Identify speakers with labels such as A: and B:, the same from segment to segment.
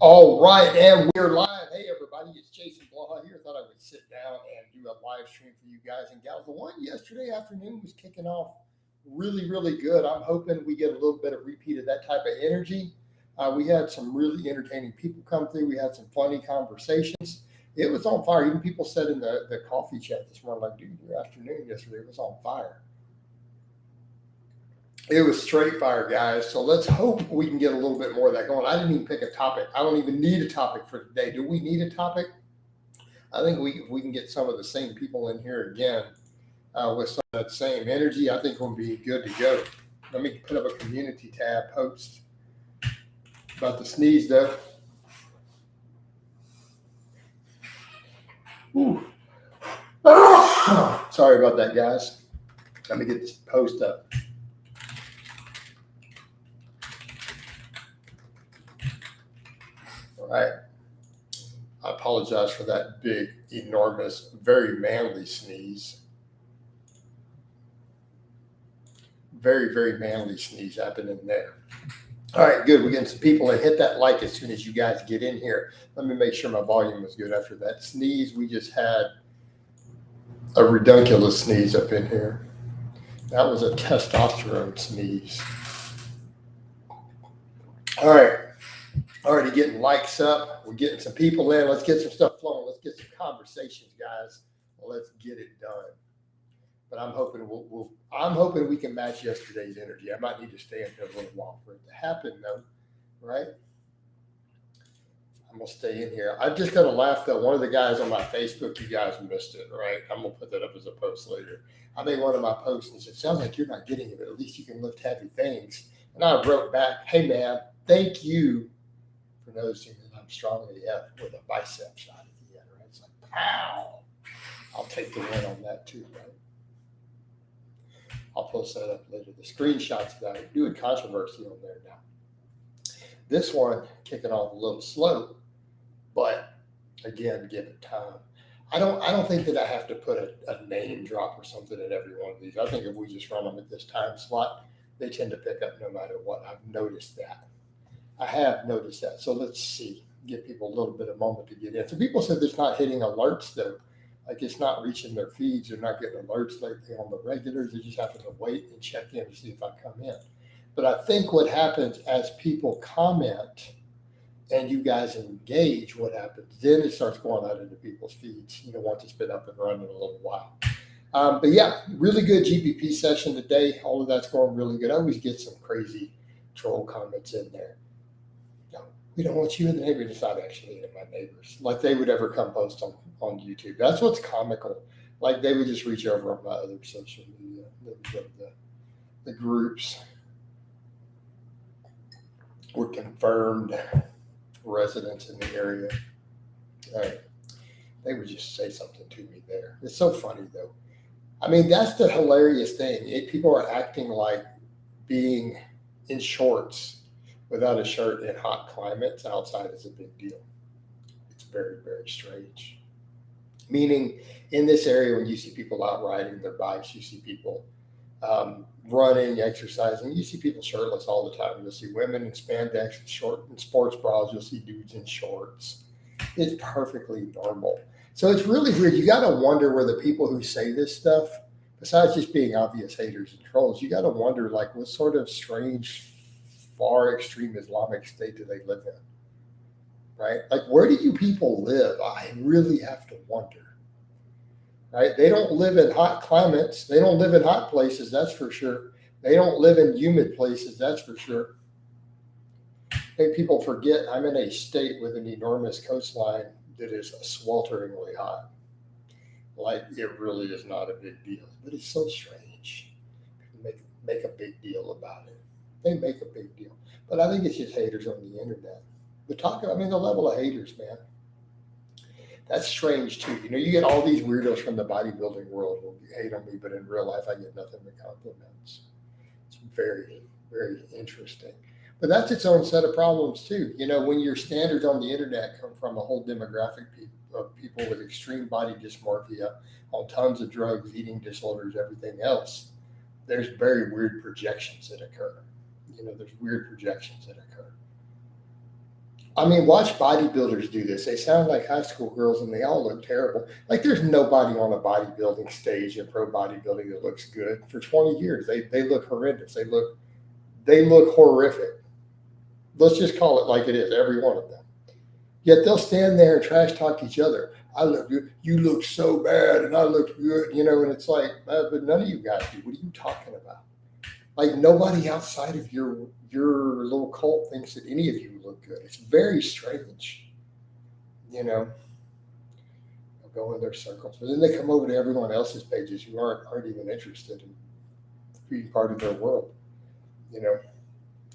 A: All right, and we're live. Hey, everybody, it's Jason Blaha here. Thought I would sit down and do a live stream for you guys and gals. The one yesterday afternoon was kicking off really, really good. I'm hoping we get a little bit of repeat of that type of energy. We had some really entertaining people come through. We had some funny conversations. It was on fire. Even people said in the coffee chat this morning, like, dude, your afternoon yesterday was on fire. It was straight fire, guys. So let's hope we can get a little bit more of that going. I didn't even pick a topic. I don't even need a topic for today. Do we need a topic? I think we can get some of the same people in here again with some of that same energy. I think we'll be good to go. Let me put up a community tab post about the sneeze, though. Ooh. Sorry about that, guys. Let me get this post up. All right. I apologize for that big, enormous, very manly sneeze. Very, very manly sneeze happening there. All right, good. We're getting some people in. Hit that like as soon as you guys get in here. Let me make sure my volume is good after that sneeze. We just had a redunculous sneeze up in here. That was a testosterone sneeze. All right. Already getting likes up. We're getting some people in. Let's get some stuff flowing. Let's get some conversations, guys. Let's get it done. But I'm hoping I'm hoping we can match yesterday's energy. I might need to stay in here a little while for it to happen, though. Right? I'm gonna stay in here. I'm just gonna laugh though. One of the guys on my Facebook, you guys missed it, right? I'm gonna put that up as a post later. I made one of my posts and said, "Sounds like you're not getting it, but at least you can lift heavy things." And I wrote back, "Hey man, thank you for noticing that I'm strongly with a bicep shot at the end," right? It's like, pow. I'll take the win on that too, right? I'll post that up later. The screenshots that I'm doing controversy on there now. This one kicking off a little slow, but again, give it time. I don't think that I have to put a name drop or something in every one of these. I think if we just run them at this time slot, they tend to pick up no matter what. I've noticed that. I have noticed that. So let's see. Give people a little bit of moment to get in. So people said it's not hitting alerts though. Like it's not reaching their feeds. They're not getting alerts like they on the regulars. They just have to wait and check in to see if I come in. But I think what happens as people comment and you guys engage, what happens, then it starts going out into people's feeds, once it's been up and running a little while. But yeah, really good GPP session today. All of that's going really good. I always get some crazy troll comments in there. We don't want you in the neighborhood. It's not actually in my neighbors. Like they would ever come post on YouTube. That's what's comical. Like they would just reach over on my other social media. The groups were confirmed residents in the area. Right. They would just say something to me there. It's so funny though. I mean, that's the hilarious thing. People are acting like being in shorts without a shirt in hot climates outside is a big deal. It's very, very strange. Meaning in this area, when you see people out riding their bikes, you see people running, exercising, you see people shirtless all the time. You'll see women in spandex and short and sports bras. You'll see dudes in shorts. It's perfectly normal. So it's really weird. You got to wonder where the people who say this stuff, besides just being obvious haters and trolls, you got to wonder like what sort of strange far extreme Islamic state do they live in, right? Like, where do you people live? I really have to wonder, right? They don't live in hot climates. They don't live in hot places, that's for sure. They don't live in humid places, that's for sure. I think people forget I'm in a state with an enormous coastline that is swelteringly hot. Like, it really is not a big deal, but it's so strange. People make a big deal about it. They make a big deal. But I think it's just haters on the internet. The level of haters, man. That's strange too. You get all these weirdos from the bodybuilding world who hate on me, but in real life, I get nothing but compliments. It's very, very interesting. But that's its own set of problems too. When your standards on the internet come from a whole demographic of people with extreme body dysmorphia, on tons of drugs, eating disorders, everything else, there's very weird projections that occur. There's weird projections that occur. I mean, watch bodybuilders do this. They sound like high school girls and they all look terrible. Like there's nobody on a bodybuilding stage in pro bodybuilding that looks good. For 20 years, they look horrendous. They look horrific. Let's just call it like it is, every one of them. Yet they'll stand there and trash talk each other. I look good. You look so bad, and I look good, and it's like, but none of you guys do. What are you talking about? Like nobody outside of your little cult thinks that any of you look good. It's very strange, you know. They'll go in their circles, but then they come over to everyone else's pages who aren't even interested in being part of their world, you know.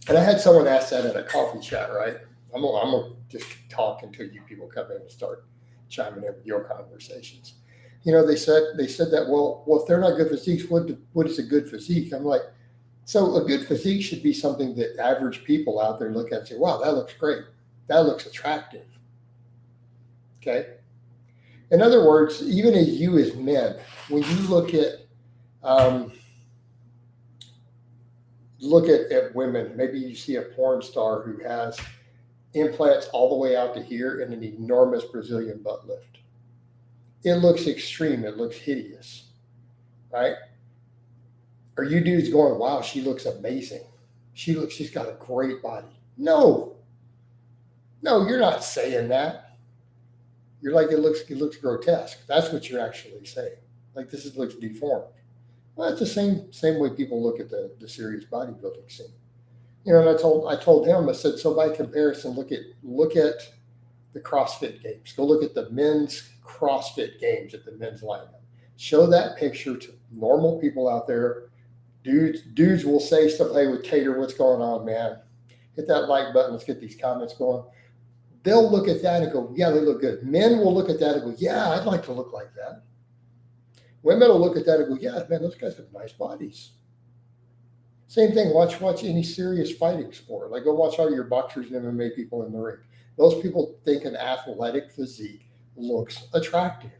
A: And I had someone ask that at a coffee chat, right? I'm gonna just talk until you people come in and start chiming in with your conversations. They said that if they're not good physiques, what is a good physique? I'm like, so a good physique should be something that average people out there look at and say, wow, that looks great. That looks attractive. Okay. In other words, even as you as men, when you um, look at women, maybe you see a porn star who has implants all the way out to here and an enormous Brazilian butt lift. It looks extreme. It looks hideous, right? Are you dudes going, wow, she looks amazing. She's got a great body. No, you're not saying that. You're like, it looks grotesque. That's what you're actually saying. Like looks deformed. Well, it's the same way people look at the serious bodybuilding scene. And I told him, I said, so by comparison, look at the CrossFit games. Go look at the men's CrossFit games at the men's lineup. Show that picture to normal people out there. Dudes will say stuff, hey, with Tater, what's going on, man? Hit that like button. Let's get these comments going. They'll look at that and go, yeah, they look good. Men will look at that and go, yeah, I'd like to look like that. Women will look at that and go, yeah, man, those guys have nice bodies. Same thing, watch any serious fighting sport. Like go watch all your boxers and MMA people in the ring. Those people think an athletic physique looks attractive.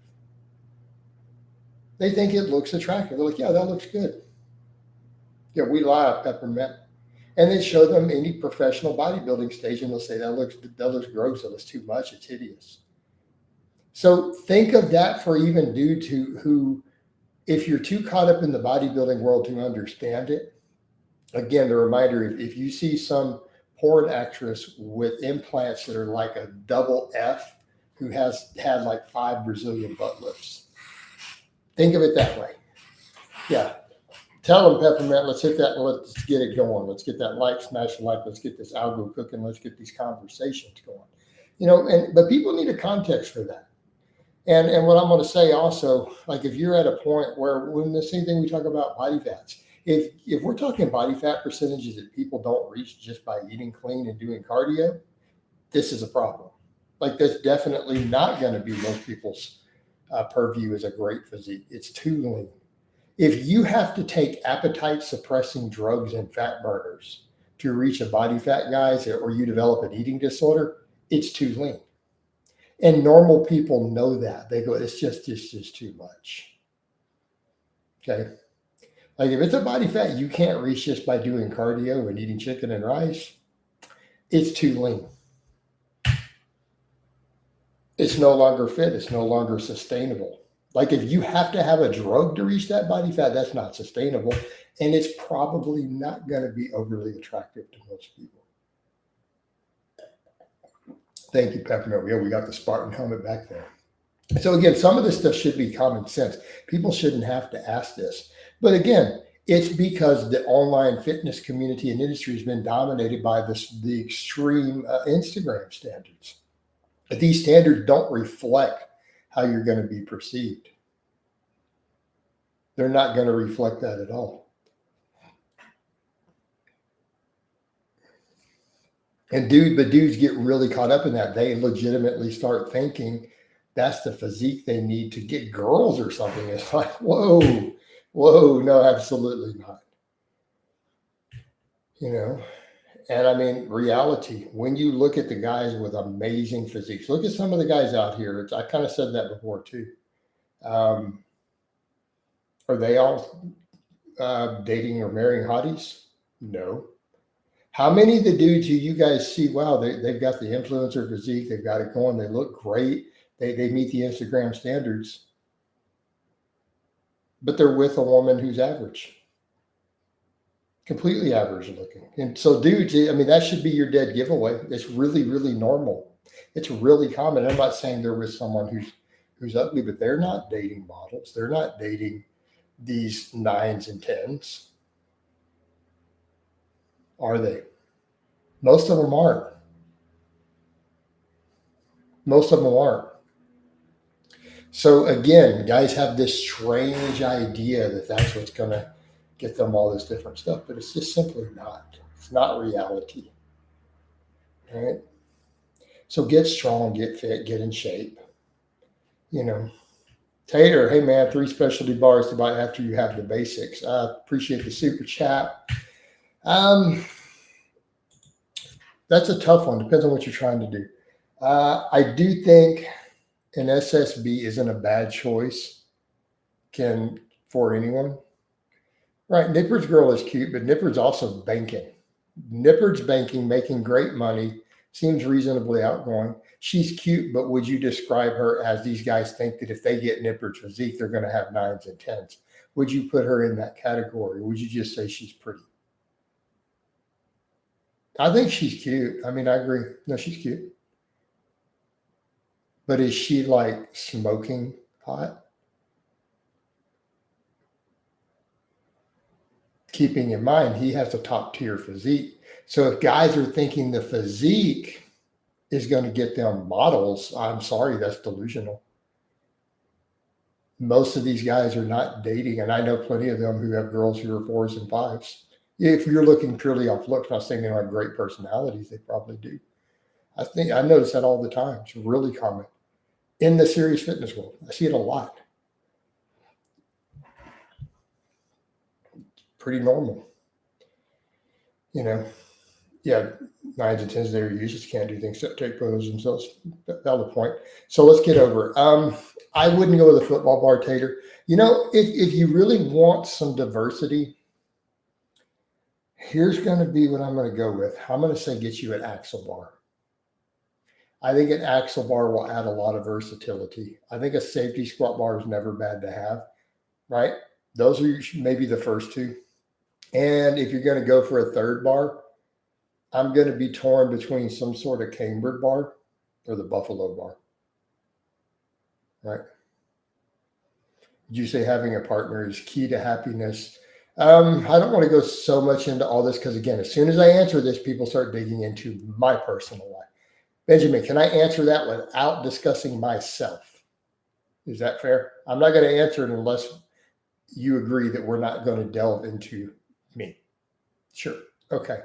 A: They think it looks attractive. They're like, yeah, that looks good. Yeah, we lie, Peppermint. And then show them any professional bodybuilding stage and they'll say that looks gross, that looks too much, it's hideous. So think of that for even dudes who if you're too caught up in the bodybuilding world to understand it, again, the reminder, if you see some porn actress with implants that are like a double F who has had like 5 Brazilian butt lifts, think of it that way. Yeah. Tell them, Peppermint, let's hit that and let's get it going. Let's get that like, smash the like, let's get this algo cooking, let's get these conversations going. But people need a context for that. And what I'm going to say also, like if you're at a point where when the same thing we talk about body fats, if we're talking body fat percentages that people don't reach just by eating clean and doing cardio, this is a problem. Like that's definitely not going to be most people's purview as a great physique. It's too lean. If you have to take appetite suppressing drugs and fat burners to reach a body fat, guys, or you develop an eating disorder, it's too lean. And normal people know that. They go, it's just too much. Okay. Like if it's a body fat you can't reach just by doing cardio and eating chicken and rice, it's too lean. It's no longer fit. It's no longer sustainable. Like if you have to have a drug to reach that body fat, that's not sustainable. And it's probably not going to be overly attractive to most people. Thank you, Peppermint. Yeah, we got the Spartan helmet back there. So again, some of this stuff should be common sense. People shouldn't have to ask this. But again, it's because the online fitness community and industry has been dominated by the extreme Instagram standards. But these standards don't reflect how you're going to be perceived. They're not going to reflect that at all. And dudes get really caught up in that. They legitimately start thinking that's the physique they need to get girls or something. It's like, whoa, no, absolutely not. And I mean, reality, when you look at the guys with amazing physiques, look at some of the guys out here. I kind of said that before too. Are they all dating or marrying hotties? No. How many of the dudes who you guys see, wow, they've got the influencer physique, they've got it going, they look great, they meet the Instagram standards, but they're with a woman who's average, completely average looking. And so, dudes, I mean, that should be your dead giveaway. It's really, really normal. It's really common. I'm not saying they're with someone who's ugly, but they're not dating models. They're not dating these 9s and 10s, are they? Most of them aren't. Most of them aren't. So again, guys have this strange idea that that's what's going to get them all this different stuff, but it's just simply not. It's not reality. All right. So get strong, get fit, get in shape. You know, Tater, hey man, 3 specialty bars to buy after you have the basics. I appreciate the super chat. That's a tough one. Depends on what you're trying to do. I do think an SSB isn't a bad choice for anyone. Right, Nippard's girl is cute, but Nippard's also banking. Nippard's banking, making great money, seems reasonably outgoing. She's cute, but would you describe her as these guys think that if they get Nippard's physique, they're going to have 9s and 10s? Would you put her in that category? Would you just say she's pretty? I think she's cute. I mean, I agree. No, she's cute. But is she like smoking hot? Keeping in mind, he has a top tier physique. So if guys are thinking the physique is going to get them models, I'm sorry, that's delusional. Most of these guys are not dating, and I know plenty of them who have girls who are 4s and 5s. If you're looking purely off looks, not saying they don't have great personalities, they probably do. I notice that all the time. It's really common in the serious fitness world. I see it a lot. Pretty normal. You know, yeah, 9s and 10s, they're used, just can't do things except take photos themselves. Valid point. So let's get over it. I wouldn't go with a football bar, Tater. You know, if you really want some diversity, here's going to be what I'm going to go with. I'm going to say get you an axle bar. I think an axle bar will add a lot of versatility. I think a safety squat bar is never bad to have, right? Those are maybe the first two. And if you're going to go for a third bar, I'm going to be torn between some sort of cambered bar or the buffalo bar, right? Would you say having a partner is key to happiness? I don't want to go so much into all this because, again, as soon as I answer this, people start digging into my personal life. Benjamin, can I answer that without discussing myself? Is that fair? I'm not going to answer it unless you agree that we're not going to delve into me. Sure. Okay.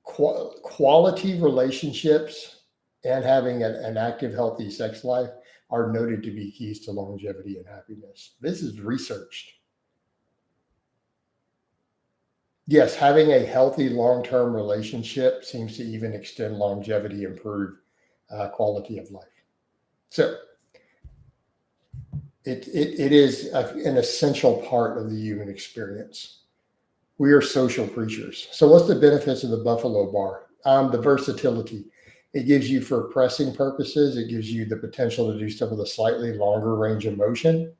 A: Quality relationships and having an active, healthy sex life are noted to be keys to longevity and happiness. This is researched. Yes, having a healthy long-term relationship seems to even extend longevity, improve quality of life. So it is an essential part of the human experience. We are social creatures. So what's the benefits of the buffalo bar? The versatility. It gives you, for pressing purposes, it gives you the potential to do stuff with a slightly longer range of motion,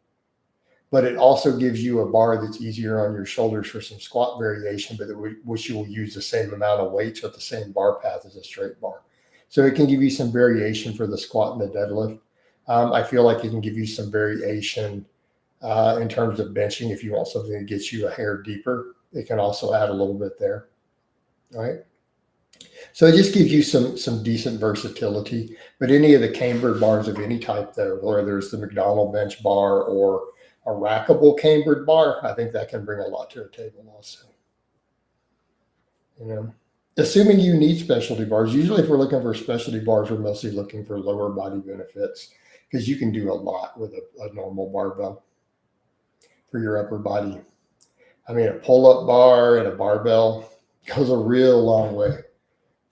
A: but it also gives you a bar that's easier on your shoulders for some squat variation, but which you will use the same amount of weights with the same bar path as a straight bar. So it can give you some variation for the squat and the deadlift. I feel like it can give you some variation in terms of benching. If you want something that gets you a hair deeper, it can also add a little bit there. All right. So it just gives you some decent versatility. But any of the cambered bars of any type, though, whether it's the McDonald bench bar or a rackable cambered bar, I think that can bring a lot to the table also. You know, assuming you need specialty bars, usually if we're looking for specialty bars, we're mostly looking for lower body benefits because you can do a lot with a normal barbell for your upper body. I mean, a pull-up bar and a barbell goes a real long way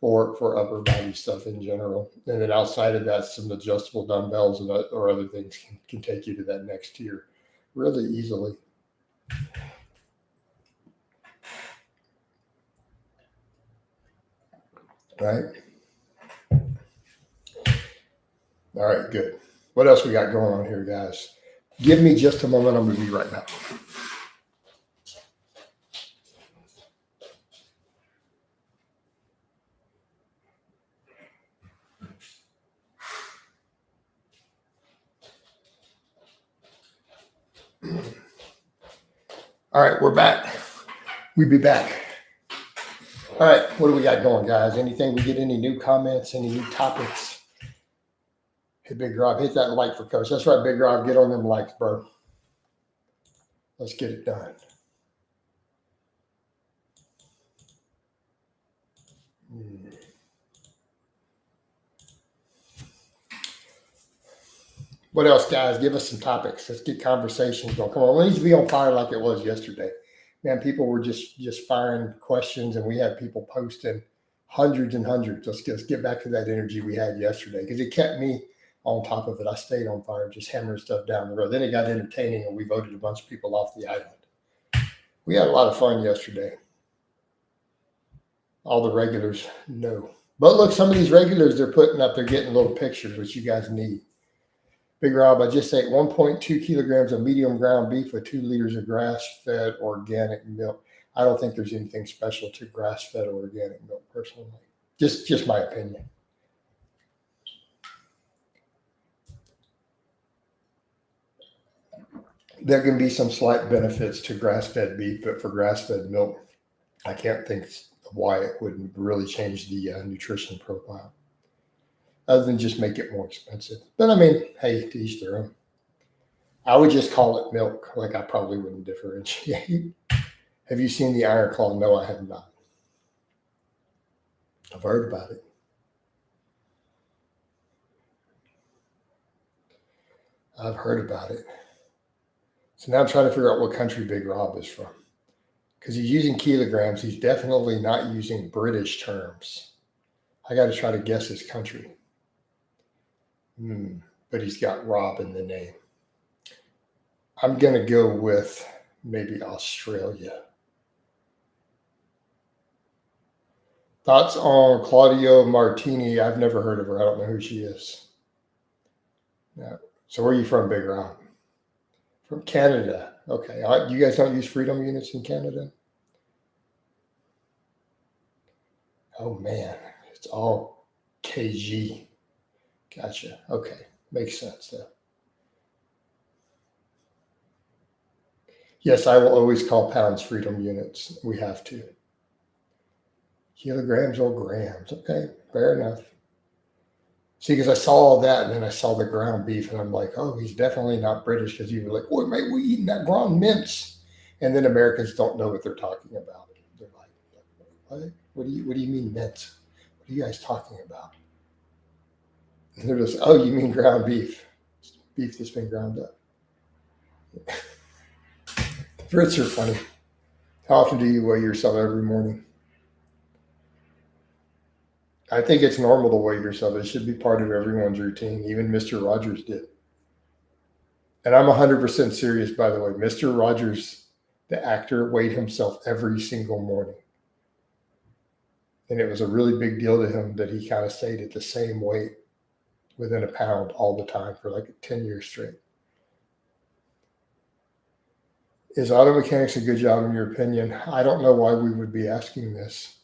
A: for upper body stuff in general. And then outside of that, some adjustable dumbbells or other things can take you to that next tier really easily. Right? All right, good. What else we got going on here, guys? Give me just a moment. I'm going to be right back. All right, we're back. We'll be back. All right, what do we got going, guys? Anything? We get any new comments, any new topics? Hey, Big Rob, hit that like for Coach. That's right, Big Rob. Get on them likes, bro. Let's get it done. What else, guys? Give us some topics. Let's get conversations going. Come on, it needs to be on fire like it was yesterday. Man, people were just firing questions, and we had people posting hundreds and hundreds. Let's get back to that energy we had yesterday because it kept me on top of it. I stayed on fire, just hammering stuff down the road. Then it got entertaining, and we voted a bunch of people off the island. We had a lot of fun yesterday. All the regulars, no. But look, some of these regulars they're putting up, they're getting little pictures, which you guys need. Big Rob, I just ate 1.2 kilograms of medium ground beef with 2 liters of grass-fed organic milk. I don't think there's anything special to grass-fed or organic milk, personally. Just my opinion. There can be some slight benefits to grass-fed beef, but for grass-fed milk, I can't think of why it would really change the nutrition profile, other than just make it more expensive. But I mean, hey, to each their own. I would just call it milk. Like I probably wouldn't differentiate. Have you seen the Iron Claw? No, I have not. I've heard about it. I've heard about it. So now I'm trying to figure out what country Big Rob is from. Because he's using kilograms. He's definitely not using British terms. I got to try to guess his country. But he's got Rob in the name. I'm going to go with maybe Australia. Thoughts on Claudio Martini? I've never heard of her. I don't know who she is. No. So where are you from, Big Rob? From Canada. Okay. You guys don't use freedom units in Canada? Oh, man. It's all kg. Gotcha. Okay. Makes sense, though. Yes, I will always call pounds freedom units. We have to. Kilograms or grams. Okay. Fair enough. See, because I saw all that, and then I saw the ground beef, and I'm like, oh, he's definitely not British, because you were like, oh, mate, we're eating that ground mince. And then Americans don't know what they're talking about. They're like, what? What do you mean mince? What are you guys talking about? And they're just, oh, you mean ground beef. Beef that's been ground up. Brits are funny. How often do you weigh yourself every morning? I think it's normal to weigh yourself. It should be part of everyone's routine. Even Mr. Rogers did. And I'm 100% serious, by the way. Mr. Rogers, the actor, weighed himself every single morning. And it was a really big deal to him that he kind of stayed at the same weight within a pound all the time for like 10 years straight. Is auto mechanics a good job in your opinion? I don't know why we would be asking this.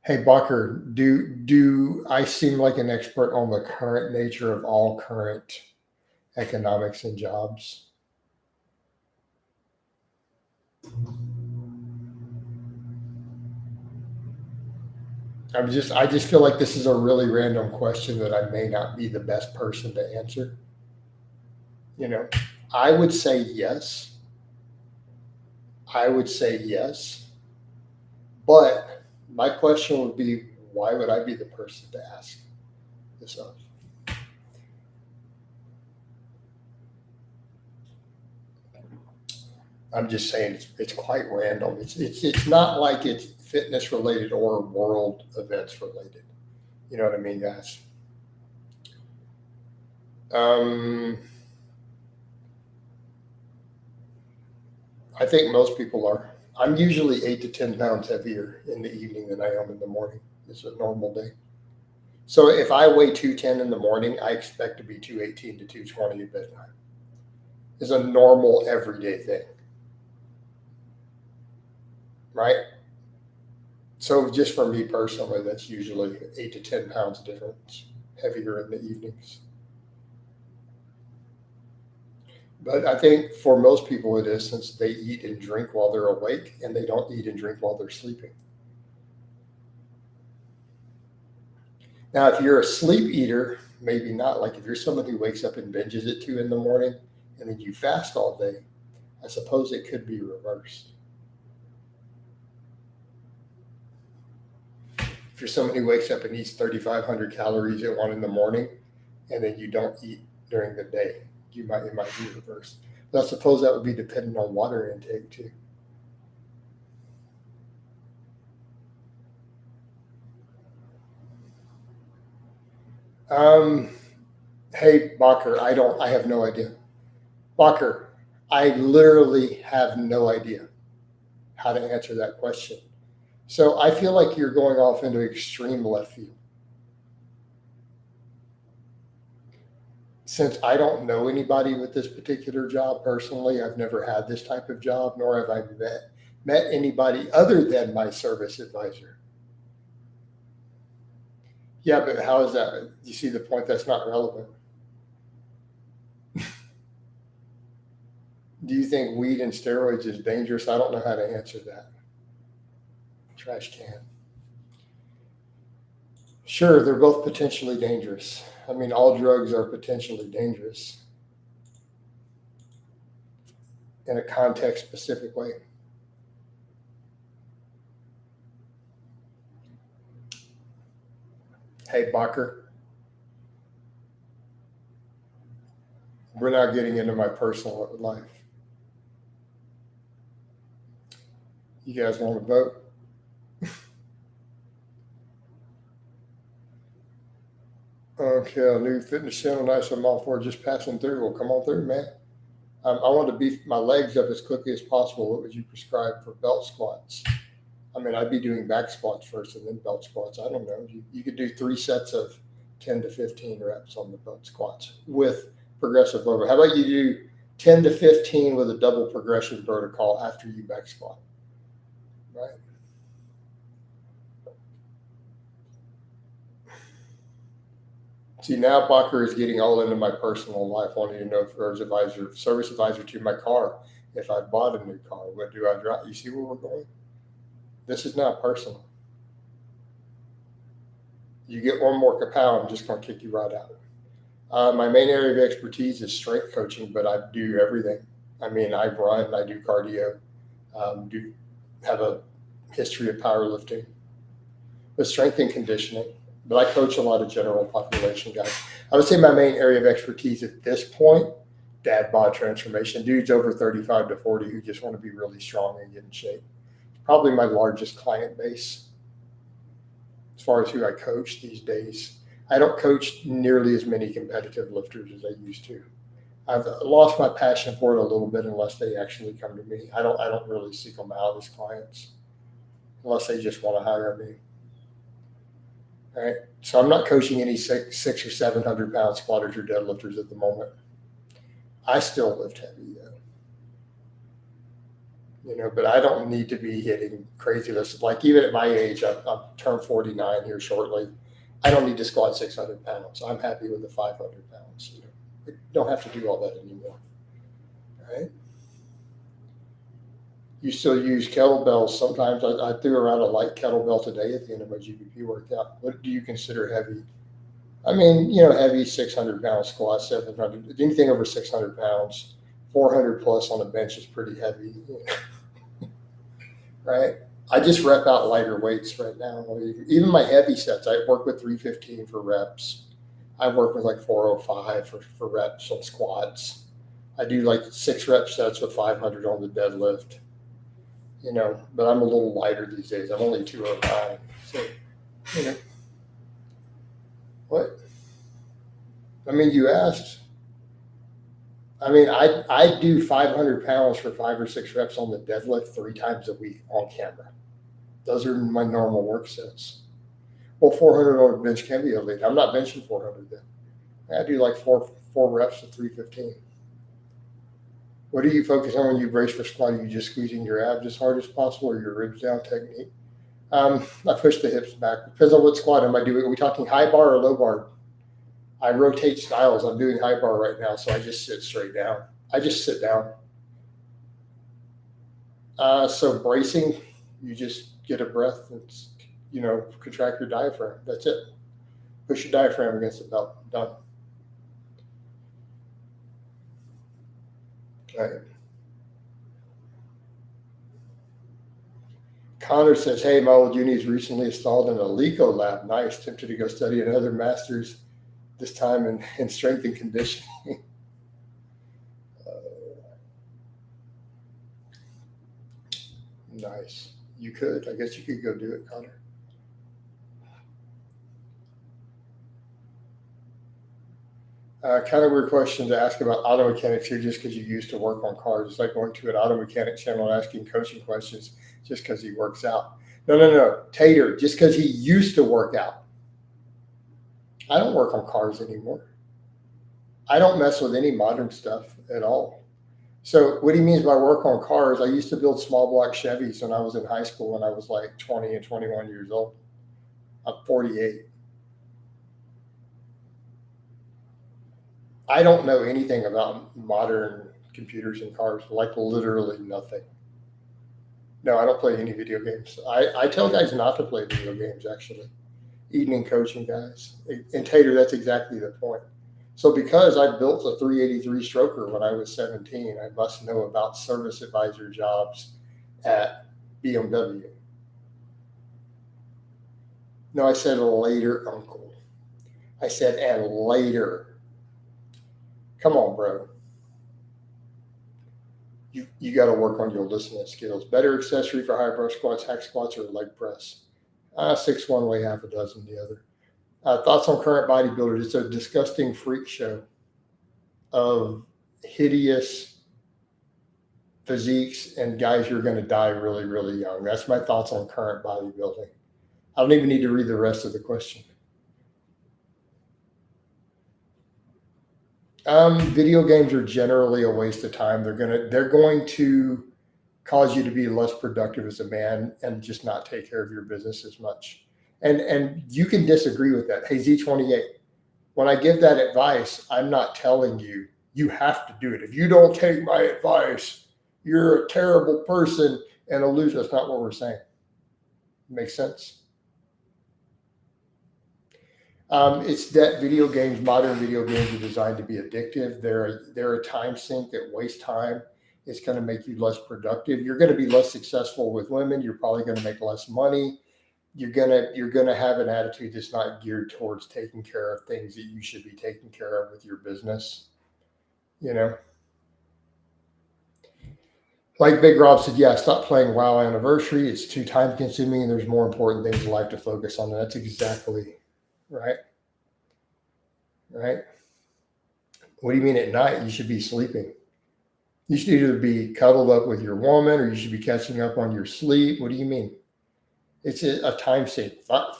A: Hey, Bucker, do I seem like an expert on the current nature of all current economics and jobs? I just feel like this is a really random question that I may not be the best person to answer. I would say yes. But my question would be, why would I be the person to ask this of? I'm just saying it's quite random. It's not like it's fitness related or world events related. You know what I mean, guys? I think most people are. I'm usually 8 to 10 pounds heavier in the evening than I am in the morning. It's a normal day. So if I weigh 210 in the morning, I expect to be 218 to 220 at bedtime. It's a normal everyday thing, right? So just for me personally, that's usually 8 to 10 pounds difference heavier in the evenings. But I think for most people it is, since they eat and drink while they're awake and they don't eat and drink while they're sleeping. Now, if you're a sleep eater, maybe not. Like if you're someone who wakes up and binges at 2 in the morning and then you fast all day, I suppose it could be reversed. If you're someone who wakes up and eats 3,500 calories at 1 in the morning and then you don't eat during the day, it might be reversed. But I suppose that would be dependent on water intake too. Hey, Bacher, I have no idea. Bacher, I literally have no idea how to answer that question. So I feel like you're going off into extreme left field. Since I don't know anybody with this particular job personally, I've never had this type of job, nor have I met anybody other than my service advisor. Yeah, but how is that? You see the point? That's not relevant. Do you think weed and steroids is dangerous? I don't know how to answer that. Trash can. Sure, they're both potentially dangerous. I mean, all drugs are potentially dangerous in a context specific way. Hey, Bacher, we're not getting into my personal life. You guys want to vote? Okay, a new fitness channel, nice. I'm all for just passing through. Well, come on through, man. I want to beef my legs up as quickly as possible. What would you prescribe for belt squats? I mean, I'd be doing back squats first and then belt squats. I don't know. You could do 3 sets of 10 to 15 reps on the belt squats with progressive overhead. How about you do 10 to 15 with a double progression protocol after you back squat, right? See, now Bacher is getting all into my personal life, wanting to know if there's service advisor to my car, if I bought a new car, what do I drive? You see where we're going? This is not personal. You get one more kapow, I'm just going to kick you right out. My main area of expertise is strength coaching, but I do everything. I mean, I run, I do cardio, do have a history of powerlifting, with strength and conditioning. But I coach a lot of general population guys. I would say my main area of expertise at this point, dad bod transformation, dudes over 35 to 40 who just want to be really strong and get in shape. Probably my largest client base as far as who I coach these days. I don't coach nearly as many competitive lifters as I used to. I've lost my passion for it a little bit unless they actually come to me. I don't really seek them out as clients unless they just want to hire me. All right. So I'm not coaching any 600 or 700 pound squatters or deadlifters at the moment. I still lift heavy though. But I don't need to be hitting crazy lifts. Like even at my age, I'm turned 49 here shortly. I don't need to squat 600 pounds. I'm happy with the 500 pounds. I don't have to do all that anymore. All right. You still use kettlebells. Sometimes I threw around a light kettlebell today at the end of my GBP workout. What do you consider heavy? I mean, heavy 600 pound squat, 700, anything over 600 pounds, 400 plus on a bench is pretty heavy, right? I just rep out lighter weights right now. Even my heavy sets, I work with 315 for reps. I work with like 405 for reps on squats. I do like 6 rep sets with 500 on the deadlift. But I'm a little lighter these days. I'm only 209. So, what? I mean, you asked. I mean, I do 500 pounds for 5 or 6 reps on the deadlift 3 times a week on camera. Those are my normal work sets. Well, 400 on a bench can be elite. I'm not benching 400 then. I do like four reps of 315. What do you focus on when you brace for squat? Are you just squeezing your abs as hard as possible, or your ribs down technique? I push the hips back. Depends on what squat am I doing. Are we talking high bar or low bar? I rotate styles. I'm doing high bar right now, so I just sit straight down. I just sit down. So bracing, you just get a breath and, contract your diaphragm. That's it. Push your diaphragm against the belt. Done. All right. Connor says, hey, my old uni's recently installed an Alico lab. Nice. Tempted to go study another master's, this time in strength and conditioning. Nice. You could. I guess you could go do it, Connor. Kind of weird question to ask about auto mechanics here just because you used to work on cars. It's like going to an auto mechanic channel and asking coaching questions just because he works out. No. Tater, just because he used to work out. I don't work on cars anymore. I don't mess with any modern stuff at all. So what he means by work on cars, I used to build small block Chevys when I was in high school when I was like 20 and 21 years old. I'm 48. I don't know anything about modern computers and cars, like literally nothing. No, I don't play any video games. I tell guys not to play video games, actually. Eating and coaching guys. And Tater, that's exactly the point. So because I built a 383 stroker when I was 17, I must know about service advisor jobs at BMW. No, I said later, uncle. I said and later. Come on, bro. You got to work on your listening skills. Better accessory for high bar squats, hack squats, or leg press. 6 one way, half a dozen the other. Thoughts on current bodybuilders? It's a disgusting freak show of hideous physiques and guys who are going to die really, really young. That's my thoughts on current bodybuilding. I don't even need to read the rest of the question. Video games are generally a waste of time. They're going to cause you to be less productive as a man and just not take care of your business as much. And you can disagree with that. Hey, Z28, when I give that advice, I'm not telling you you have to do it. If you don't take my advice, you're a terrible person and a loser. That's not what we're saying. Makes sense? It's that modern video games are designed to be addictive. They're a time sink that wastes time. It's going to make you less productive. You're going to be less successful with women. You're probably going to make less money. You're gonna have an attitude that's not geared towards taking care of things that you should be taking care of with your business. Like Big Rob said, yeah, stop playing WoW Anniversary. It's too time consuming and there's more important things in life to focus on. And that's exactly right. Right. What do you mean at night? You should be sleeping. You should either be cuddled up with your woman or you should be catching up on your sleep. What do you mean? It's a time sink.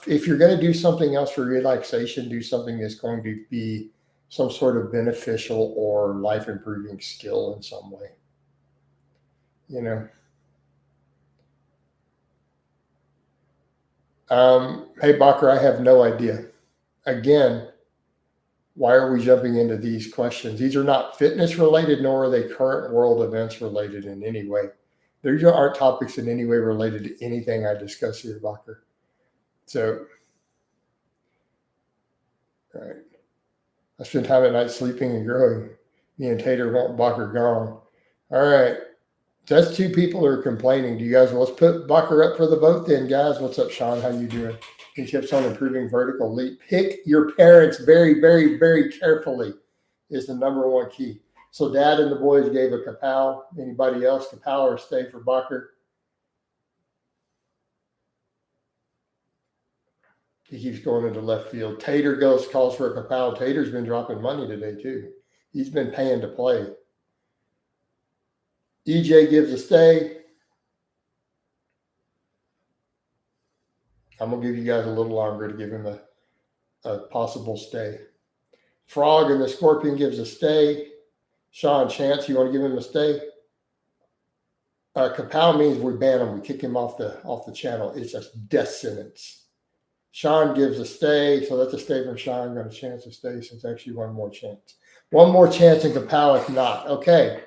A: If you're going to do something else for relaxation, do something that's going to be some sort of beneficial or life improving skill in some way. Hey, Bacher, I have no idea. Again, why are we jumping into these questions? These are not fitness related, nor are they current world events related in any way. These aren't topics in any way related to anything I discuss here, Bacher. So, all right. I spend time at night sleeping and growing. Me and Tater want Bacher gone. All right. That's 2 people who are complaining. Do you guys, let's put Bacher up for the vote then, guys. What's up, Sean? How you doing? He tips on improving vertical leap. Pick your parents very, very, very carefully is the number 1 key. So Dad and the boys gave a kapow. Anybody else kapow or stay for Bacher? He keeps going into left field. Tater calls for a kapow. Tater's been dropping money today too. He's been paying to play. EJ gives a stay. I'm going to give you guys a little longer to give him a possible stay. Frog and the Scorpion gives a stay. Sean Chance, you want to give him a stay? Kapow means we ban him. We kick him off the channel. It's a death sentence. Sean gives a stay, so that's a stay from Sean. Got a chance to stay since actually one more chance. One more chance in Kapow if not. Okay,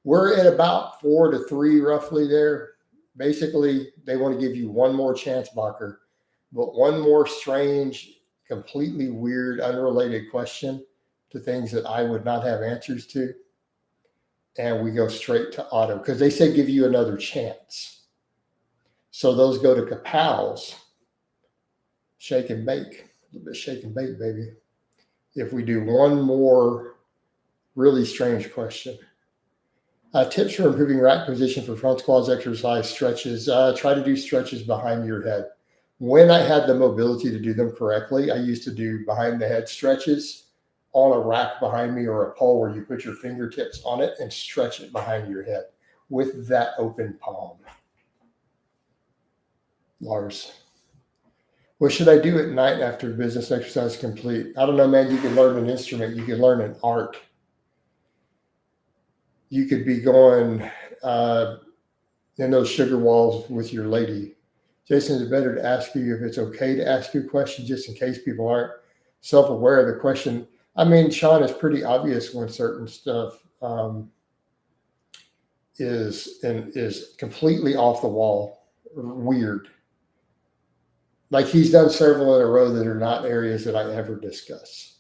A: we're at about 4-3 roughly there. Basically, they want to give you one more chance, Bacher, but one more strange, completely weird, unrelated question to things that I would not have answers to. And we go straight to auto because they say give you another chance. So those go to Kapow's. Shake and bake. A little bit shake and bake, baby. If we do one more really strange question. Tips for improving rack position for front squats exercise stretches. Try to do stretches behind your head. When I had the mobility to do them correctly, I used to do behind the head stretches on a rack behind me or a pole where you put your fingertips on it and stretch it behind your head with that open palm. Lars. What should I do at night after business exercise complete? I don't know, man. You could learn an instrument. You could learn an art. You could be going in those sugar walls with your lady. Jason, is it better to ask you if it's okay to ask you a question just in case people aren't self-aware of the question? I mean, Sean, it's pretty obvious when certain stuff is completely off the wall, weird. Like he's done several in a row that are not areas that I ever discuss.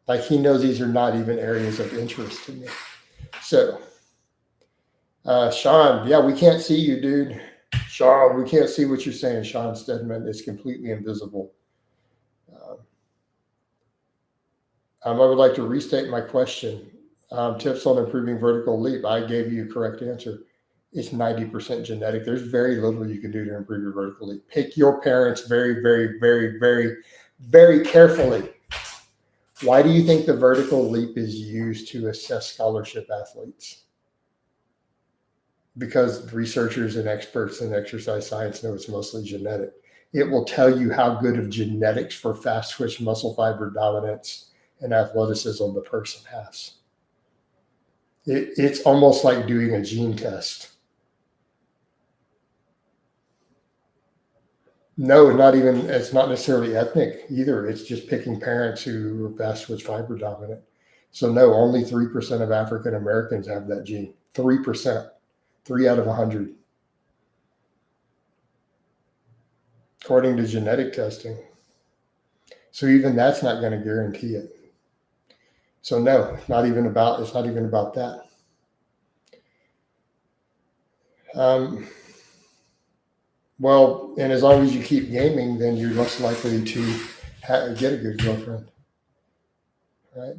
A: Like he knows these are not even areas of interest to me. So, Sean, yeah, we can't see you, dude. Sean, we can't see what you're saying, Sean Stedman. It's completely invisible. I would like to restate my question. Tips on improving vertical leap. I gave you a correct answer. It's 90% genetic. There's very little you can do to improve your vertical leap. Pick your parents very, very, very, very, very carefully. Why do you think the vertical leap is used to assess scholarship athletes? Because researchers and experts in exercise science know it's mostly genetic. It will tell you how good of genetics for fast twitch muscle fiber dominance and athleticism the person has. It's almost like doing a gene test. No, not even, it's not necessarily ethnic either. It's just picking parents who are fast twitch fiber dominant. So no, only 3% of African Americans have that gene. 3%, 3 out of 100. According to genetic testing. So even that's not going to guarantee it. So no, it's not even about that. Well, and as long as you keep gaming, then you're less likely to get a good girlfriend, right?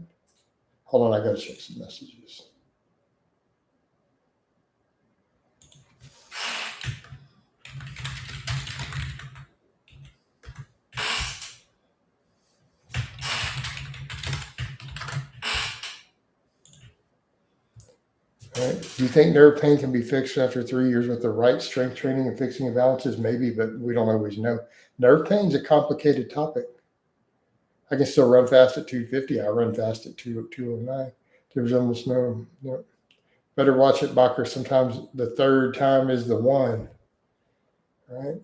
A: Hold on, I got to check some messages. Right. Do you think nerve pain can be fixed after 3 years with the right strength training and fixing imbalances? Maybe, but we don't always know. Nerve pain is a complicated topic. I can still run fast at 250. I run fast at 209. There's almost no. Better watch it, Bacher. Sometimes the third time is the one, right?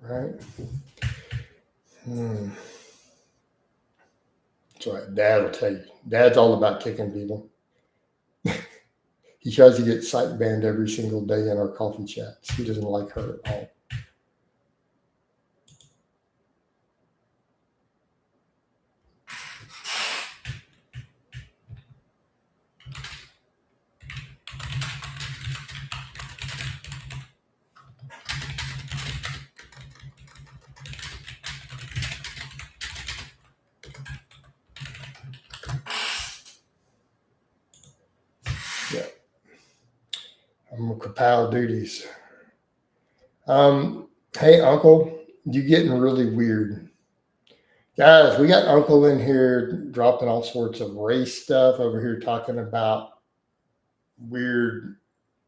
A: Right. That's right. Dad will tell you. Dad's all about kicking people. He tries to get sight banned every single day in our coffee chats. He doesn't like her at all. Yeah. I'm a Kapow duties. Hey, Uncle, You getting really weird. Guys, we got Uncle in here dropping all sorts of race stuff over here, talking about weird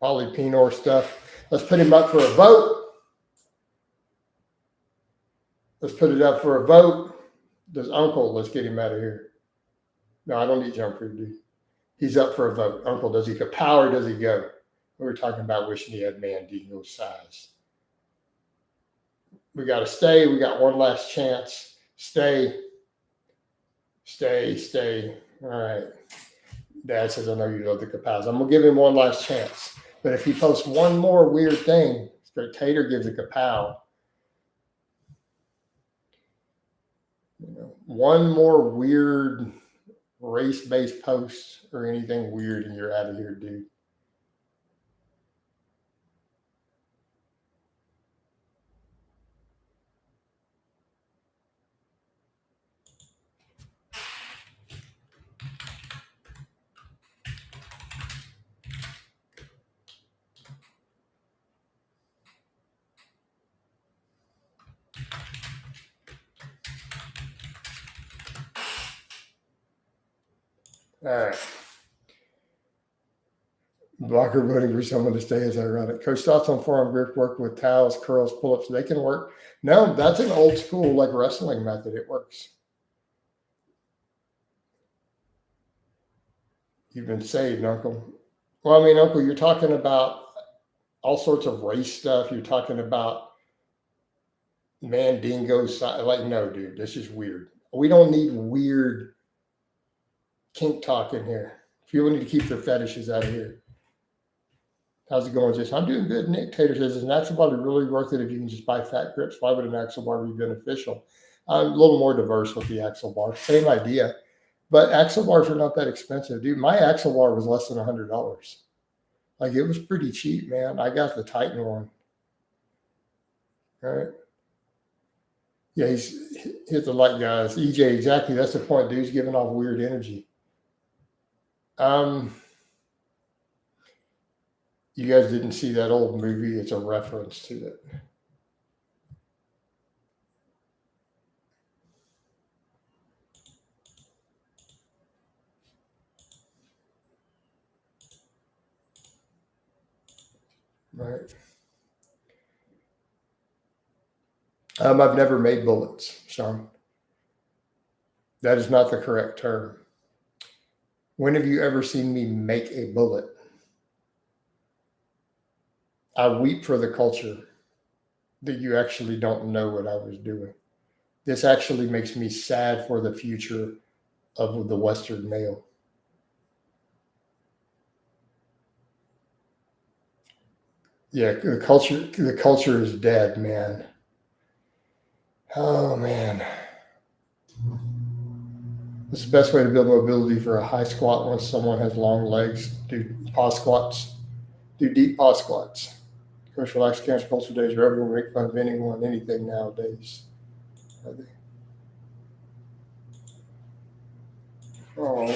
A: polypenor stuff. Let's put him up for a vote. Let's put it up for a vote. Does Uncle, let's get him out of here. No, I don't need jump for dude. He's up for a vote. Uncle, does he go power? Does he go? We were talking about wishing he had Mandingo size. We got to stay. We got one last chance. Stay. All right. Dad says, I know you love the kapows. I'm going to give him one last chance. But if he posts one more weird thing, Tater gives a kapow. One more weird race-based post or anything weird and you're out of here, dude. All right. Blocker voting for someone to stay is ironic. Coach, thoughts on forearm grip work with towels, curls, pull-ups? They can work. No, that's an old school like wrestling method. It works. You've been saved, Uncle. Well, I mean, Uncle, you're talking about all sorts of race stuff. You're talking about Mandingo. Like, no, dude, this is weird. We don't need weird kink talk in here. People need to keep their fetishes out of here. How's it going, Jason? I'm doing good. Nick Tater says, is an axle bar really worth it if you can just buy fat grips? Why would an axle bar be beneficial? I'm a little more diverse with the axle bar. Same idea. But axle bars are not that expensive, dude. My axle bar was less than $100. Like, it was pretty cheap, man. I got the Titan one. All right. Yeah, he's hit the light, guys. EJ, exactly. That's the point. Dude's giving off weird energy. You guys didn't see that old movie. It's a reference to it. Right. I've never made bullets, Sean. That is not the correct term. When have you ever seen me make a bullet? I weep for the culture that you actually don't know what I was doing. This actually makes me sad for the future of the Western male. Yeah, the culture is dead, man. Oh man. What's the best way to build mobility for a high squat once someone has long legs? Do paw squats. Do deep paw squats. Coach, relax cancer culture days are everyone make fun of anyone, anything nowadays. Are they? Oh.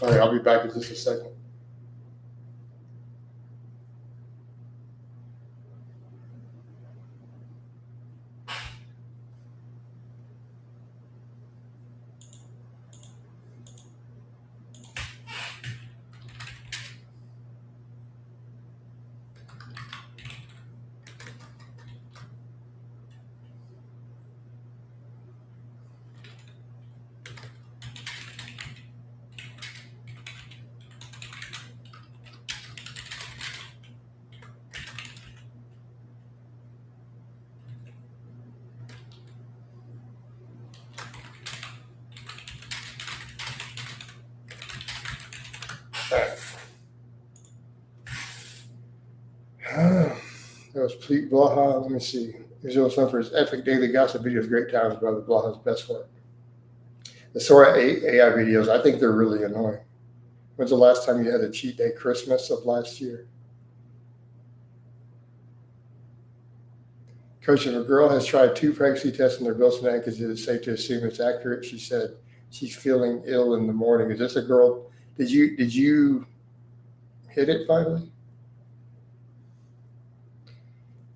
A: All right, I'll be back in just a second. That was Pete Blaha. Let me see. He's also known for his epic daily gossip videos. Great times, brother. Blaha's best work. The Sora AI videos, I think they're really annoying. When's the last time you had a cheat day Christmas of last year? Coach, if a girl has tried 2 pregnancy tests and they're both negative, is it safe to assume it's accurate? She said she's feeling ill in the morning. Is this a girl? Did you hit it finally?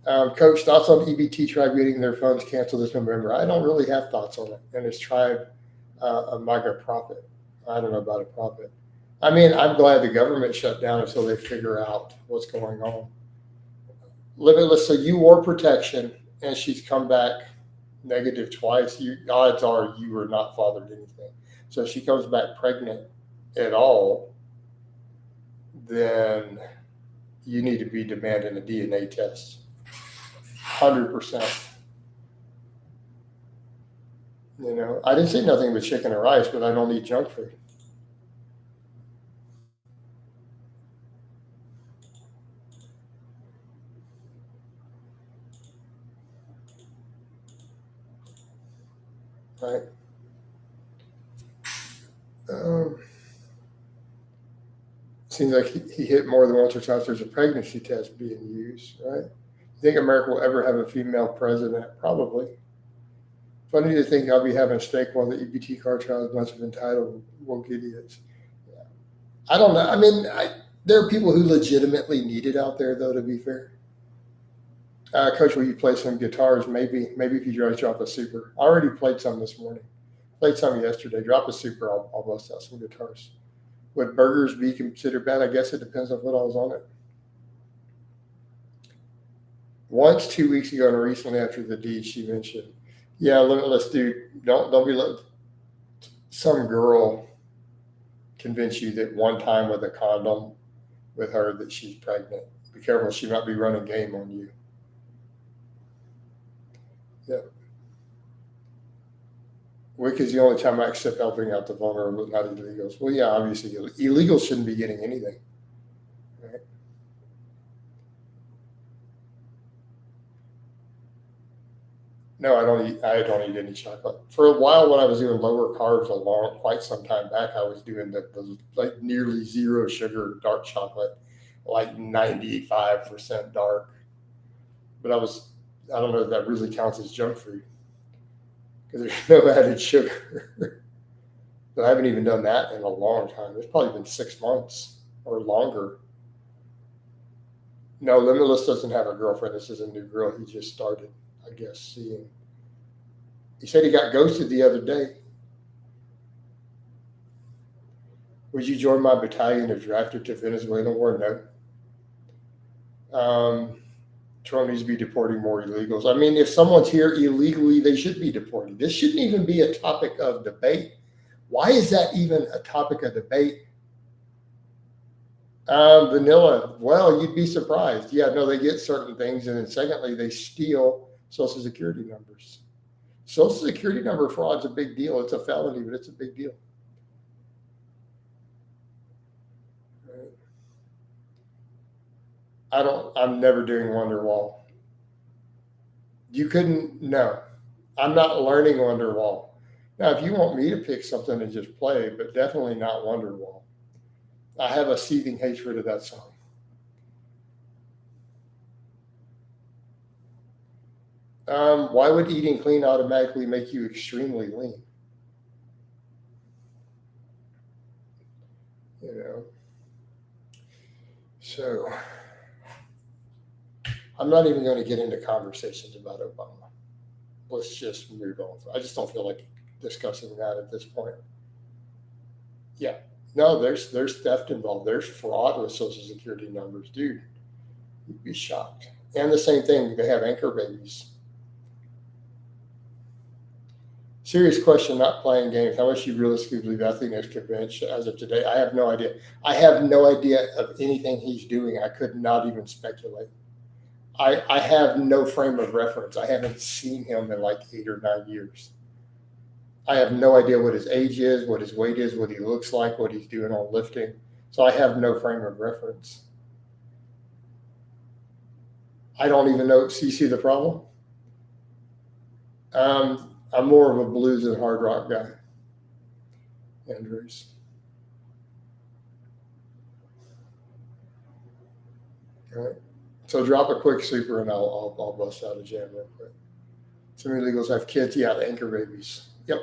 A: Coach, thoughts on EBT Tribe getting their funds canceled this November? I don't really have thoughts on it. And it's Tribe a MAGA profit. I don't know about a profit. I mean, I'm glad the government shut down until they figure out what's going on. Limitless, so you wore protection and she's come back negative twice. Odds are you were not fathered anything. So if she comes back pregnant at all, then you need to be demanding a DNA test. 100%. You know, I didn't say nothing but chicken or rice, but I don't eat junk food. Right? Seems like he hit more than once or twice. There's a pregnancy test being used, right? You think America will ever have a female president? Probably. Funny to think I'll be having steak while the EBT car trial is a bunch of entitled woke idiots. Yeah. I don't know. I mean, there are people who legitimately need it out there, though, to be fair. Coach, will you play some guitars? Maybe if you guys drop a super. I already played some this morning. Played some yesterday. Drop a super. I'll bust out some guitars. Would burgers be considered bad? I guess it depends on what I was on it. Once 2 weeks ago and recently after the deed, she mentioned, yeah, limitless dude, don't be let some girl convince you that one time with a condom with her that she's pregnant. Be careful, she might be running game on you. Yeah. WIC is the only time I accept helping out the vulnerable, not illegals. Well, yeah, obviously illegals shouldn't be getting anything. Right? No, I don't eat any chocolate. For a while, when I was doing lower carbs quite some time back, I was doing the like nearly zero sugar dark chocolate, like 95% dark. But I don't know if that really counts as junk food because there's no added sugar. But I haven't even done that in a long time. It's probably been 6 months or longer. No, Limitless doesn't have a girlfriend. This is a new girl he just started, I guess, seeing. He said he got ghosted the other day. Would you join my battalion if drafted to Venezuela war? No. Trump needs to be deporting more illegals. I mean, if someone's here illegally, they should be deported. This shouldn't even be a topic of debate. Why is that even a topic of debate? Vanilla, well, you'd be surprised. Yeah, no, they get certain things. And then secondly, they steal Social Security numbers. Social Security number fraud's a big deal. It's a felony, but it's a big deal. I'm never doing Wonderwall. You couldn't, no. I'm not learning Wonderwall. Now, if you want me to pick something and just play, but definitely not Wonderwall. I have a seething hatred of that song. Why would eating clean automatically make you extremely lean? You know, so I'm not even going to get into conversations about Obama. Let's just move on. I just don't feel like discussing that at this point. Yeah, no, there's theft involved. There's fraud with Social Security numbers, dude. You'd be shocked. And the same thing, they have anchor babies. Serious question, not playing games. How much you realistically believe Anthony is convinced as of today? I have no idea. I have no idea of anything he's doing. I could not even speculate. I have no frame of reference. I haven't seen him in like 8 or 9 years. I have no idea what his age is, what his weight is, what he looks like, what he's doing on lifting. So I have no frame of reference. I don't even know. So you see the problem? I'm more of a blues and hard rock guy. Andrews. All right. So drop a quick super and I'll bust out a jam real quick. Some illegals have kids. Yeah, the anchor babies. Yep.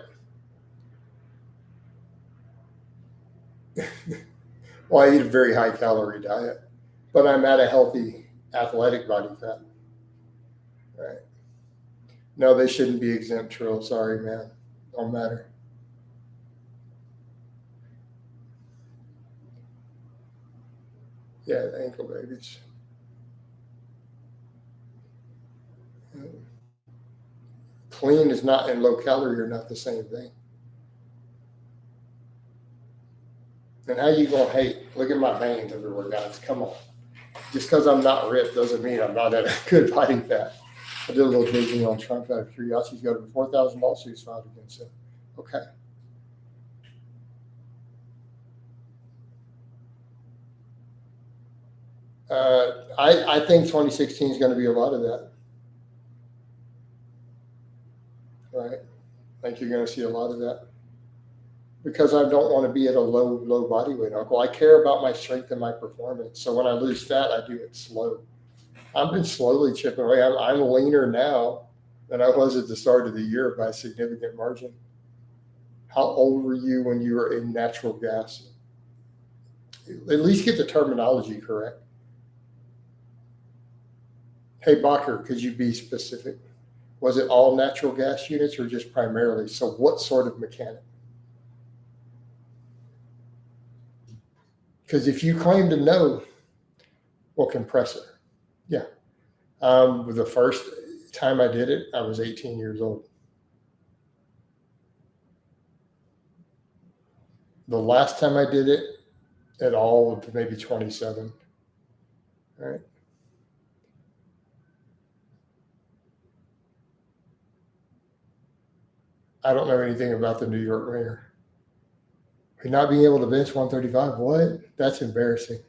A: Well, I eat a very high calorie diet, but I'm at a healthy athletic body fat. Right. No, they shouldn't be exempt, Trill. Sorry, man. Don't matter. Yeah, the ankle babies. Clean is not and low calorie are not the same thing. And how you gonna hate? Look at my veins everywhere, guys. Come on. Just because I'm not ripped doesn't mean I'm not at a good body fat. I did a little digging on Trump out of curiosity. He's got over 4,000 lawsuits filed against him. Okay. I think 2016 is going to be a lot of that. Right. I think you're going to see a lot of that because I don't want to be at a low body weight, Uncle. I care about my strength and my performance. So when I lose fat, I do it slow. I've been slowly chipping away. I'm leaner now than I was at the start of the year by a significant margin. How old were you when you were in natural gas? At least get the terminology correct. Hey, Bacher, could you be specific? Was it all natural gas units or just primarily? So what sort of mechanic? Because if you claim to know, well, compressor. Yeah. The first time I did it, I was 18 years old. The last time I did it at all, maybe 27. All right. I don't know anything about the New York mayor. Not being able to bench 135, what? That's embarrassing.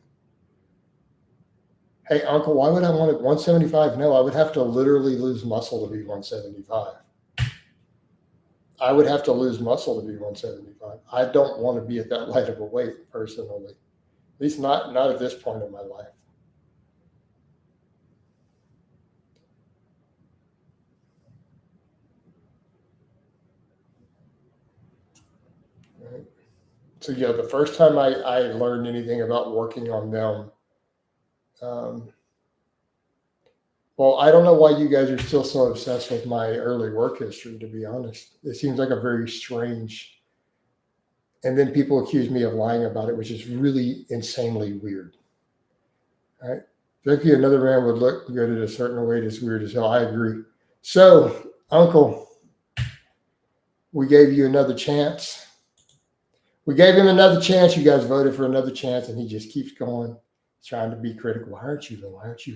A: Hey, Uncle, why would I want it 175? No, I would have to literally lose muscle to be 175. I would have to lose muscle to be 175. I don't want to be at that light of a weight personally, at least not at this point in my life. Right? So yeah, the first time I learned anything about working on them, well, I don't know why you guys are still so obsessed with my early work history, to be honest. It seems like a very strange. And then people accuse me of lying about it, which is really insanely weird. All right. Thinking another man would look good at a certain weight is weird as hell. I agree. So, Uncle, we gave you another chance. We gave him another chance. You guys voted for another chance, and he just keeps going, trying to be critical. Why aren't you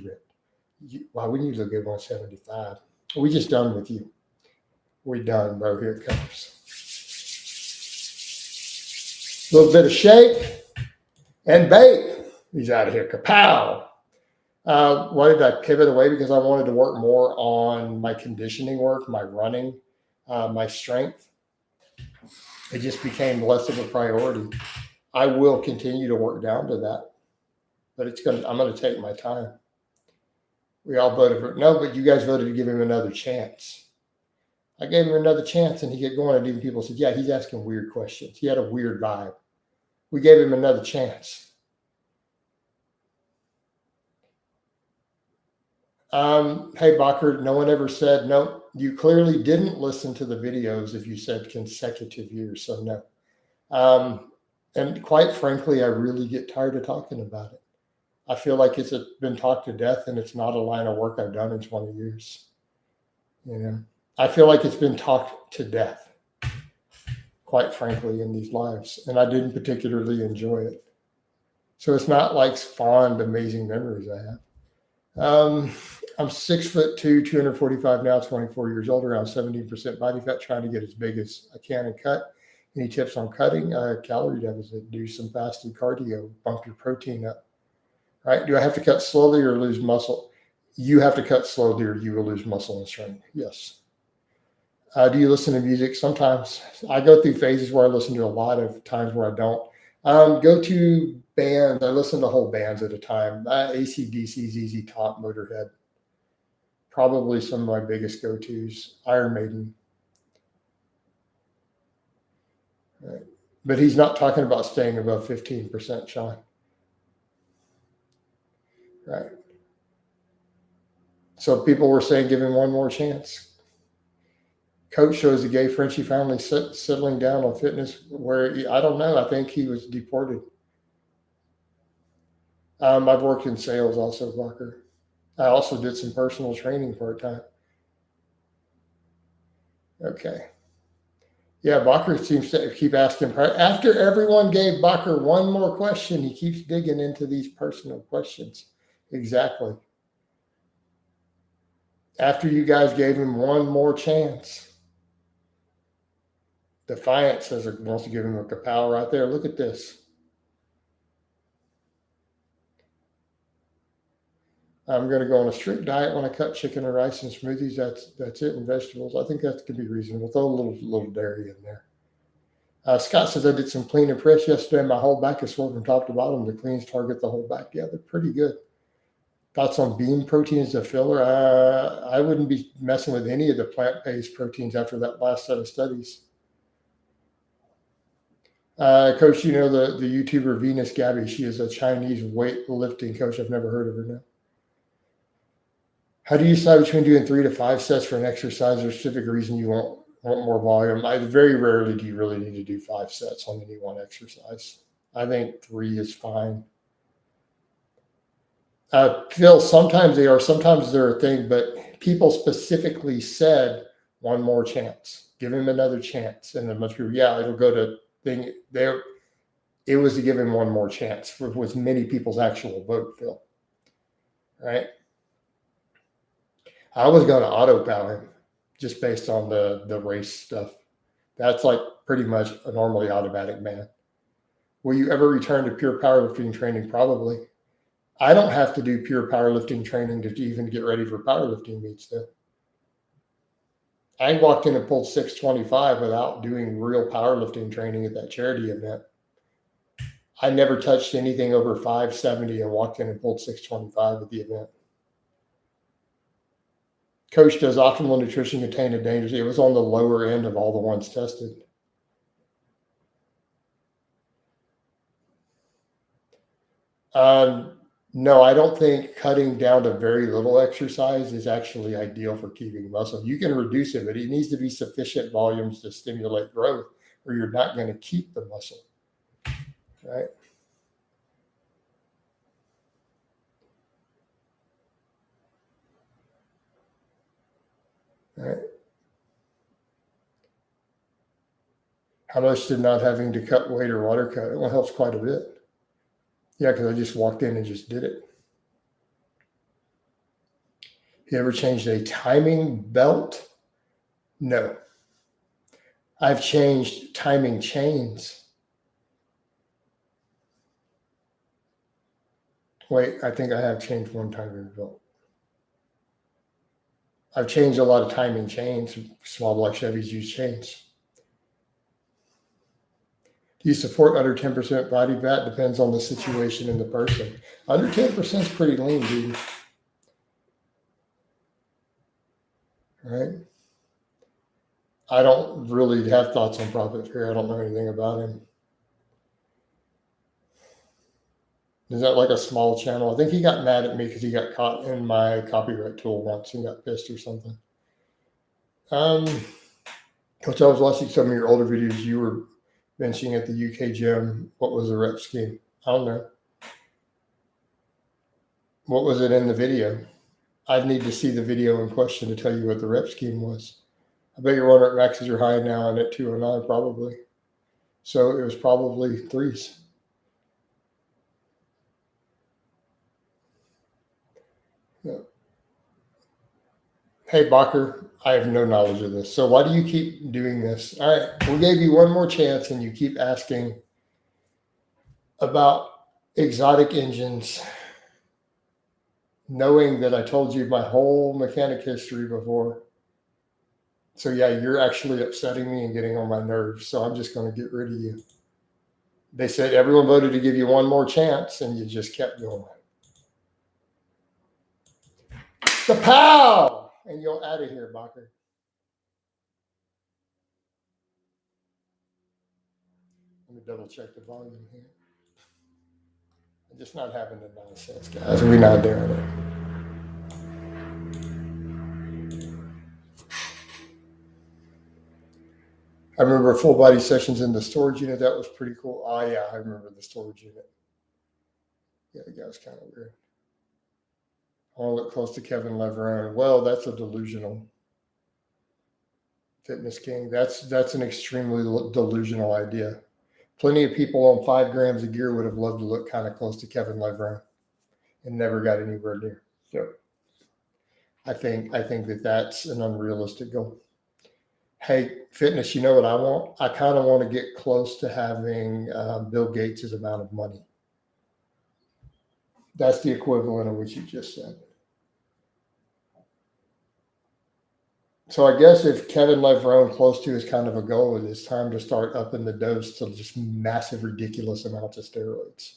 A: ripped? Why wouldn't you look at 175? We just done with you. We done, bro. Here it comes. A little bit of shake and bake. He's out of here. Kapow. Why did I pivot away? Because I wanted to work more on my conditioning work, my running, my strength. It just became less of a priority. I will continue to work down to that, but I'm going to take my time. We all voted for no, but you guys voted to give him another chance. I gave him another chance, and he kept going. And even people said, "Yeah, he's asking weird questions. He had a weird vibe." We gave him another chance. Hey, Bacher, no one ever said no. You clearly didn't listen to the videos if you said consecutive years, so no. And quite frankly, I really get tired of talking about it. I feel like it's been talked to death, and it's not a line of work I've done in 20 years. You know, I feel like it's been talked to death, quite frankly, in these lives, and I didn't particularly enjoy it. So it's not like fond, amazing memories I have. I'm 6'2", 245 now, 24 years old, around 17% body fat, trying to get as big as I can and cut. Any tips on cutting? Calorie deficit, do some fasted cardio, bump your protein up. Right? Do I have to cut slowly or lose muscle? You have to cut slowly or you will lose muscle and strength. Yes. Do you listen to music? Sometimes. I go through phases where I listen to a lot of times where I don't. Go to bands. I listen to whole bands at a time. AC/DC, ZZ Top, Motorhead. Probably some of my biggest go-tos. Iron Maiden. Right. But he's not talking about staying above 15%, Sean. Right. So people were saying give him one more chance. Coach shows a gay Frenchie finally settling down on fitness where I don't know. I think he was deported. I've worked in sales also, Walker. I also did some personal training part-time. Okay. Yeah, Bacher seems to keep asking. After everyone gave Bacher one more question, he keeps digging into these personal questions. Exactly. After you guys gave him one more chance. Defiant says it wants to give him a kapow right there. Look at this. I'm going to go on a strict diet when I cut chicken and rice and smoothies. That's it, and vegetables. I think that could be reasonable. Throw a little dairy in there. Scott says I did some clean and press yesterday. My whole back is swollen from top to bottom. The cleans target the whole back. Yeah, they're pretty good. Thoughts on bean protein as a filler? I wouldn't be messing with any of the plant-based proteins after that last set of studies. Coach, you know the YouTuber Venus Gabby. She is a Chinese weightlifting coach. I've never heard of her now. How do you decide between doing 3 to 5 sets for an exercise or specific reason you want more volume? Very rarely do you really need to do 5 sets on any one exercise. I think 3 is fine. Phil, sometimes they're a thing, but people specifically said one more chance. Give him another chance. And then much people, yeah, it'll go to thing there. It was to give him one more chance with many people's actual vote, Phil. Right? I was going to auto-pow him just based on the race stuff. That's like pretty much a normally automatic man. Will you ever return to pure powerlifting training? Probably. I don't have to do pure powerlifting training to even get ready for powerlifting meets, though. I walked in and pulled 625 without doing real powerlifting training at that charity event. I never touched anything over 570 and walked in and pulled 625 at the event. Coach, does optimal nutrition contain a danger? It was on the lower end of all the ones tested. No, I don't think cutting down to very little exercise is actually ideal for keeping muscle. You can reduce it, but it needs to be sufficient volumes to stimulate growth, or you're not going to keep the muscle. Right? Right. How much did not having to cut weight or water cut? It helps quite a bit. Yeah, because I just walked in and just did it. You ever changed a timing belt? No. I've changed timing chains. Wait, I think I have changed one timing belt. I've changed a lot of timing chains. Small block Chevys use chains. Do you support under 10% body fat? Depends on the situation and the person. Under 10% is pretty lean, dude. Right? I don't really have thoughts on Prophet Fear. I don't know anything about him. Is that like a small channel? I think he got mad at me because he got caught in my copyright tool once and got pissed or something. Coach, I was watching some of your older videos. You were benching at the UK gym. What was the rep scheme? I don't know. What was it in the video? I'd need to see the video in question to tell you what the rep scheme was. I bet your 1 rep maxes are high now and at 209 probably. So it was probably 3s. Yeah. Hey, Bacher, I have no knowledge of this. So why do you keep doing this? All right, we gave you one more chance and you keep asking about exotic engines, knowing that I told you my whole mechanic history before. So yeah, you're actually upsetting me and getting on my nerves. So I'm just going to get rid of you. They said everyone voted to give you one more chance, and you just kept going. The pow! And you're out of here, Bacher. Let me double check the volume here. I'm just not having the nonsense, guys. We're not doing it. I remember full body sessions in the storage unit. That was pretty cool. Oh, yeah, I remember the storage unit. Yeah, the guy was kind of weird. I want to look close to Kevin Leverone. Well, that's a delusional fitness king. That's an extremely delusional idea. Plenty of people on 5 grams of gear would have loved to look kind of close to Kevin Leverone and never got anywhere near. So I think that that's an unrealistic goal. Hey, fitness, you know what I want? I kind of want to get close to having Bill Gates' amount of money. That's the equivalent of what you just said. So I guess if Kevin Leverone close to is kind of a goal, it's time to start upping the dose to just massive, ridiculous amounts of steroids.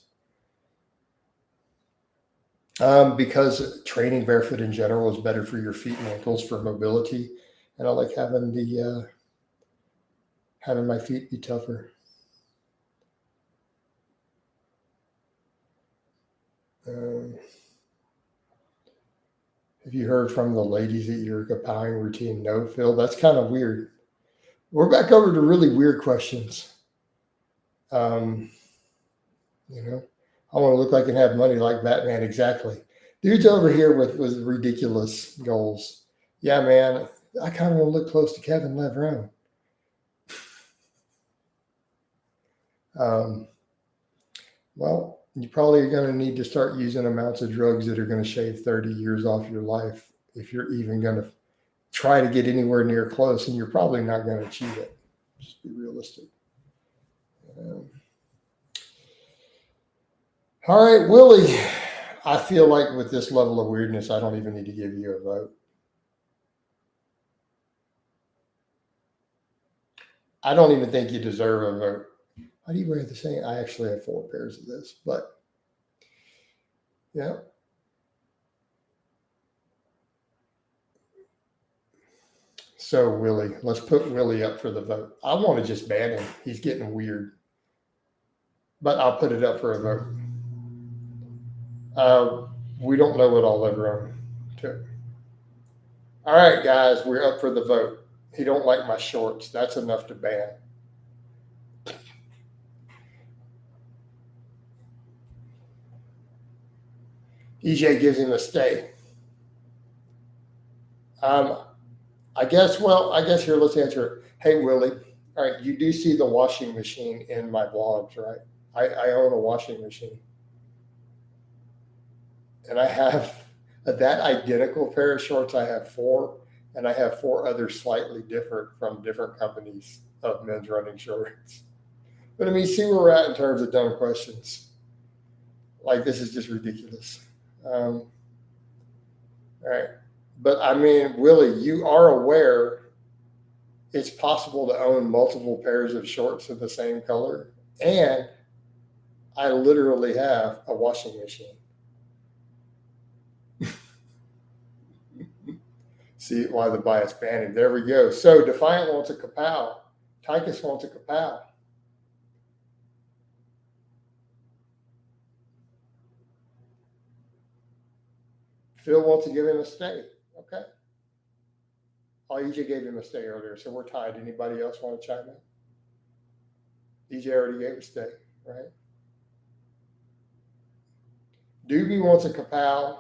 A: Because training barefoot in general is better for your feet and ankles for mobility, and I like having having my feet be tougher. Have you heard from the ladies at your powering routine? No, Phil, that's kind of weird. We're back over to really weird questions. You know, I want to look like and have money like Batman. Exactly. Dude's over here with ridiculous goals. Yeah, man, I kind of want to look close to Kevin Leverone. Well, you probably are going to need to start using amounts of drugs that are going to shave 30 years off your life if you're even going to try to get anywhere near close, and you're probably not going to achieve it. Just be realistic. All right, Willie, I feel like with this level of weirdness, I don't even need to give you a vote. I don't even think you deserve a vote. Why do you wear the same? I actually have 4 pairs of this, but yeah. So Willie, let's put Willie up for the vote. I want to just ban him. He's getting weird, but I'll put it up for a vote. We don't know what all Leverone took. All right, guys, we're up for the vote. He don't like my shorts. That's enough to ban. EJ gives him a stay. I guess here, let's answer it. Hey, Willie, all right, you do see the washing machine in my vlogs, right? I own a washing machine. And I have that identical pair of shorts. I have 4, and I have 4 others slightly different from different companies of men's running shorts. But I mean, see where we're at in terms of dumb questions. Like, this is just ridiculous. All right. But I mean, Willie, you are aware it's possible to own multiple pairs of shorts of the same color. And I literally have a washing machine. See why the bias banned. There we go. So Defiant wants a kapow. Tychus wants a kapow. Phil wants to give him a stay. Okay. Oh, EJ gave him a stay earlier, so we're tied. Anybody else want to chime in? EJ already gave a stay, right? Doobie wants a kapow.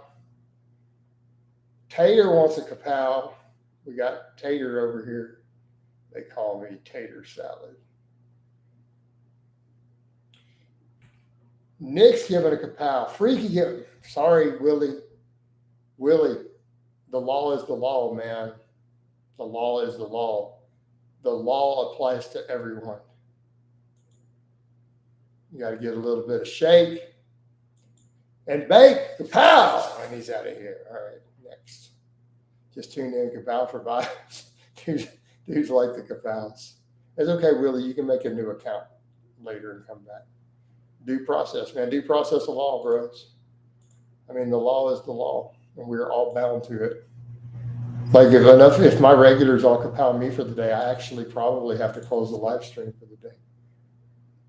A: Tater wants a kapow. We got Tater over here. They call me Tater Salad. Nick's giving a kapow. Freaky giving. Sorry, Willie. Willie, the law is the law, man. The law is the law. The law applies to everyone. You got to get a little bit of shake and bake. Kapow! And he's out of here. All right, next. Just tune in. Kapow for vibes. Dudes like the kapows. It's okay, Willie. You can make a new account later and come back. Due process, man. Due process of law, bros. I mean, the law is the law, and we're all bound to it. Like if my regulars all compound me for the day, I actually probably have to close the live stream for the day.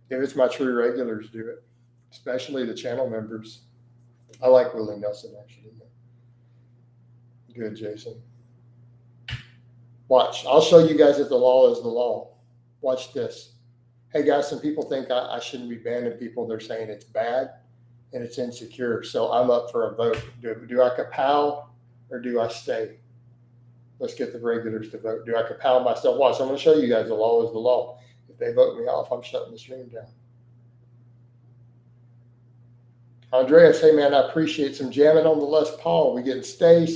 A: If it's my true regulars, do it, especially the channel members. I like Willie Nelson, actually. Good, Jason. Watch. I'll show you guys that the law is the law. Watch this. Hey, guys, some people think I shouldn't be banning people. They're saying it's bad and it's insecure. So I'm up for a vote. Do I kapow or do I stay? Let's get the regulars to vote. Do I kapow myself? Watch. I'm going to show you guys the law is the law. If they vote me off, I'm shutting the stream down. Andreas, hey, man, I appreciate some jamming on the Les Paul. We getting stay.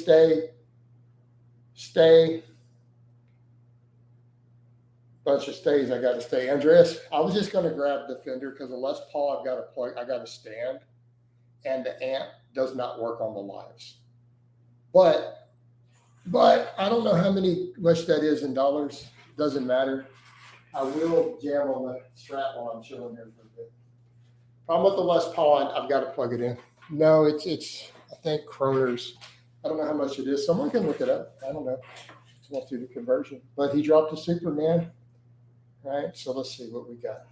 A: Bunch of stays. I got to stay. Andreas, I was just going to grab the Fender because the Les Paul I've got to plug. I got to stand, and the amp does not work on the lives. But I don't know how much that is in dollars. Doesn't matter. I will jam on the Strat while I'm chilling here for a bit. Problem with the Les Paul, I've got to plug it in. No, it's I think Kroner's. I don't know how much it is. Someone can look it up. I don't know. Let's do the conversion. But he dropped a Superman. Right. So let's see what we got.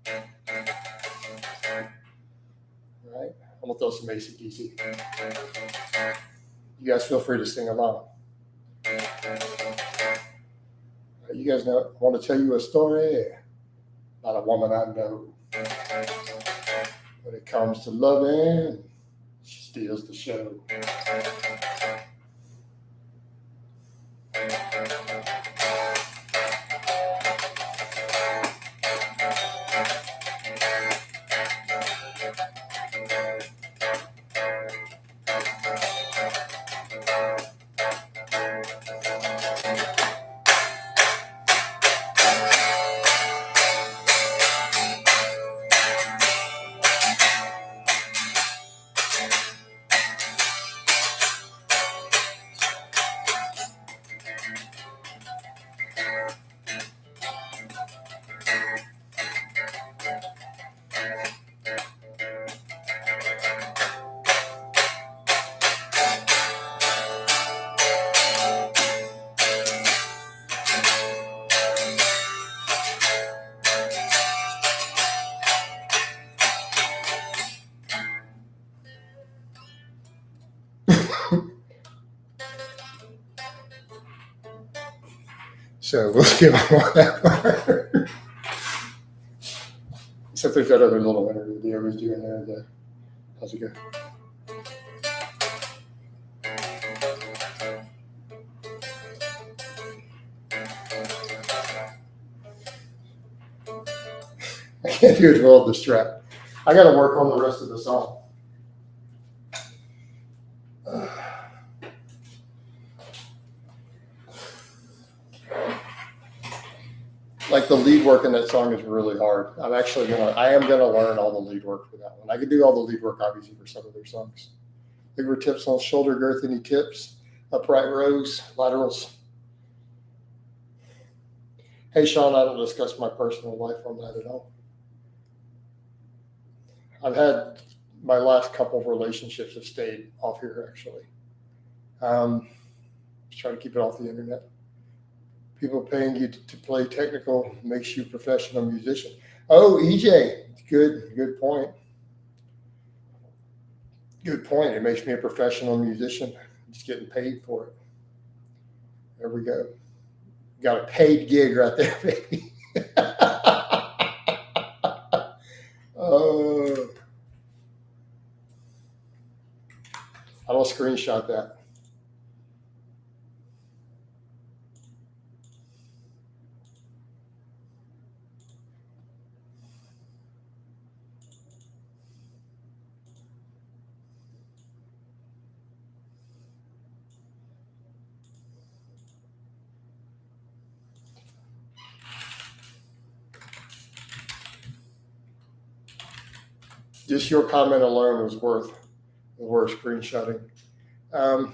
A: All right. I'm gonna throw some AC/DC. You guys feel free to sing along. You guys know, I want to tell you a story about a woman I know. When it comes to loving, she steals the show. So we'll skip on that part. Except there's that other little interview that I was doing there. How's it go? I can't do it well with the Strat. I got to work on the rest of the song. Like the lead work in that song is really hard. I am gonna learn all the lead work for that one. I can do all the lead work obviously for some of their songs. Bigger tips on shoulder girth, any tips? Upright rows, laterals. Hey Sean, I don't discuss my personal life on that at all. I've had my last couple of relationships have stayed off here actually. Just try to keep it off the internet. People paying you to play technical makes you a professional musician. Oh, EJ, good point. Good point. It makes me a professional musician. I'm just getting paid for it. There we go. Got a paid gig right there, baby. Oh, I will screenshot that. Just your comment alone was worth screenshotting. How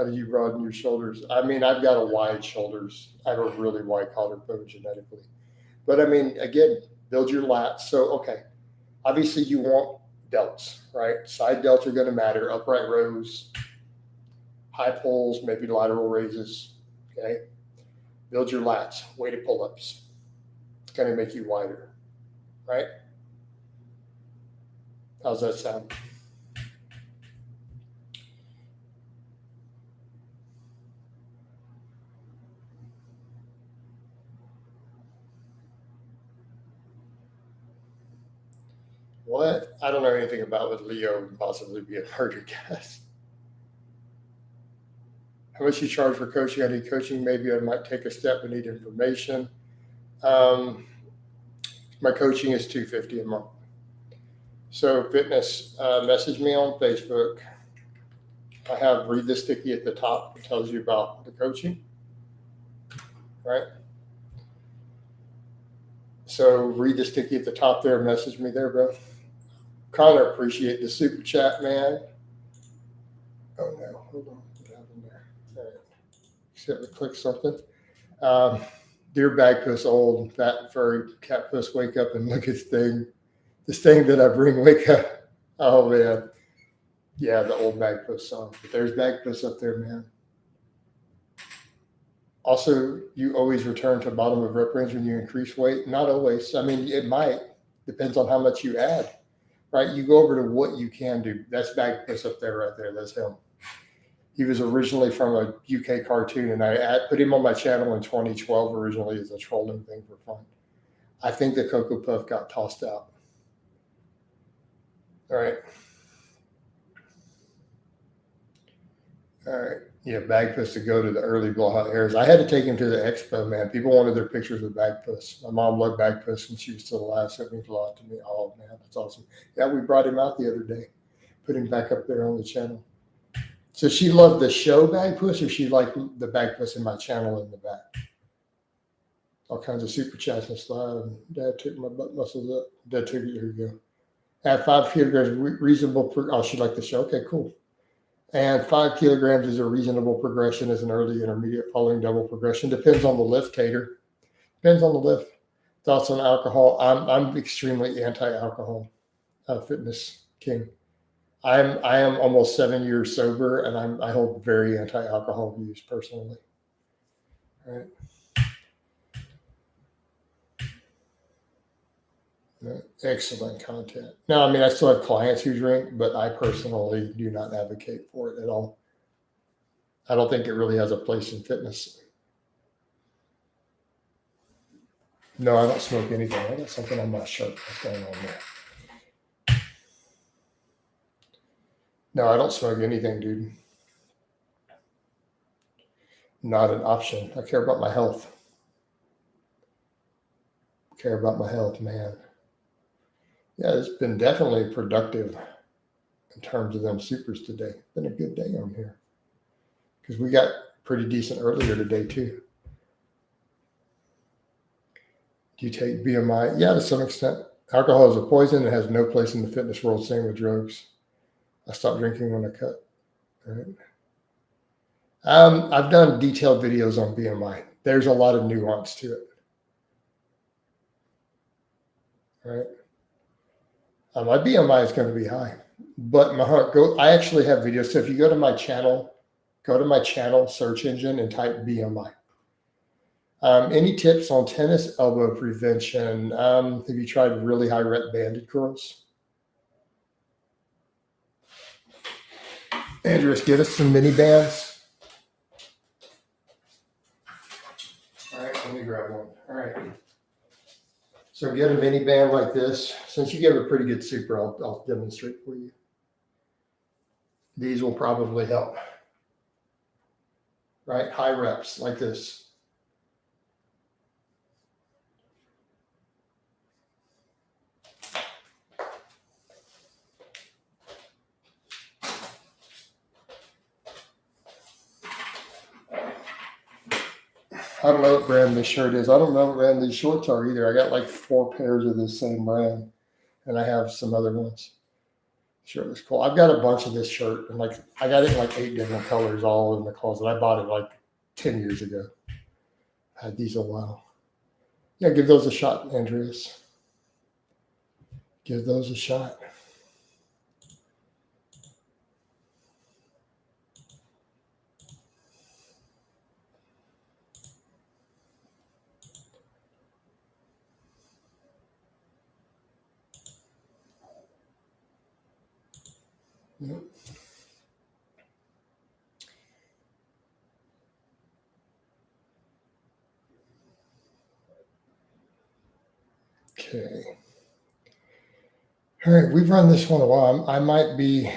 A: do you broaden your shoulders? I mean, I've got a wide shoulders. I have a really wide collarbone genetically. But I mean, again, build your lats. So, okay, Obviously, you want delts, right? Side delts are going to matter. Upright rows, high pulls, maybe lateral raises. Okay. Build your lats, weighted pull-ups. It's going to make you wider, right? How's that sound? What? I don't know anything about what Leo would possibly be a murder guest. How much you charge for coaching? I need coaching. Maybe I might take a step and need information. My coaching is $250 a month. So fitness, message me on Facebook. I have read the sticky at the top. It tells you about the coaching, right? So read the sticky at the top there. Message me there, bro. Connor, appreciate the super chat, man. Oh no, hold on. What happened there? All right. Except to click something. Dear bag puss, old fat furry cat puss, wake up and look at this thing that I bring, wake up. Oh man. Yeah, the old bag puss song. But there's bag puss up there, man. Also, you always return to bottom of rep range when you increase weight. Not always. I mean, it might. Depends on how much you add. Right? You go over to what you can do. That's bag puss up there, right there. That's him. He was originally from a UK cartoon, and I put him on my channel in 2012 originally as a trolling thing for fun. I think the Cocoa Puff got tossed out. All right. All right. Yeah, Bag Puss to go to the early Blaha airs. I had to take him to the expo, man. People wanted their pictures with Bag Puss. My mom loved Bag Puss when she was still alive, so it means a lot to me. Oh, man, that's awesome. Yeah, we brought him out the other day, put him back up there on the channel. So she loved the show Bag Puss, or she liked the Bag Puss in my channel in the back? All kinds of super chats and stuff. Dad took my butt muscles up. Dad took it. Here we go. At 5 kilograms, reasonable. Oh, she liked the show. Okay, cool. And 5 kilograms is a reasonable progression as an early, intermediate, following double progression. Depends on the lift, Tater. Depends on the lift. Thoughts on alcohol? I'm extremely anti-alcohol. Fitness king. I am almost 7 years sober, and I hold very anti-alcohol views personally. All right. Excellent content. No, I mean, I still have clients who drink, but I personally do not advocate for it at all. I don't think it really has a place in fitness. No, I don't smoke anything. I got something on my shirt. What's going on there? No, I don't smoke anything, dude. Not an option. I care about my health. Care about my health, man. Yeah, it's been definitely productive in terms of them supers today. Been a good day on here because we got pretty decent earlier today too. Do you take BMI? Yeah, to some extent. Alcohol is a poison and has no place in the fitness world. Same with drugs. I stopped drinking when I cut. All right. I've done detailed videos on BMI. There's a lot of nuance to it. All right. My BMI is going to be high, but my heart I actually have videos. So if you go to my channel search engine and type BMI. Any tips on tennis elbow prevention? Have you tried really high rep banded curls? Andrews, get us some mini bands. All right, let me grab one. All right. So get a mini band like this. Since you give a pretty good super, I'll demonstrate for you. These will probably help. Right? High reps like this. I don't know what brand this shirt is. I don't know what brand these shorts are either. I got like 4 pairs of the same brand, and I have some other ones. Shirt was cool. I've got a bunch of this shirt, and I got it in like 8 different colors, all in the closet. I bought it like 10 years ago. Had these a while. Yeah, give those a shot, Andreas. Give those a shot. Yep. Okay. All right, we've run this one a while. I might be,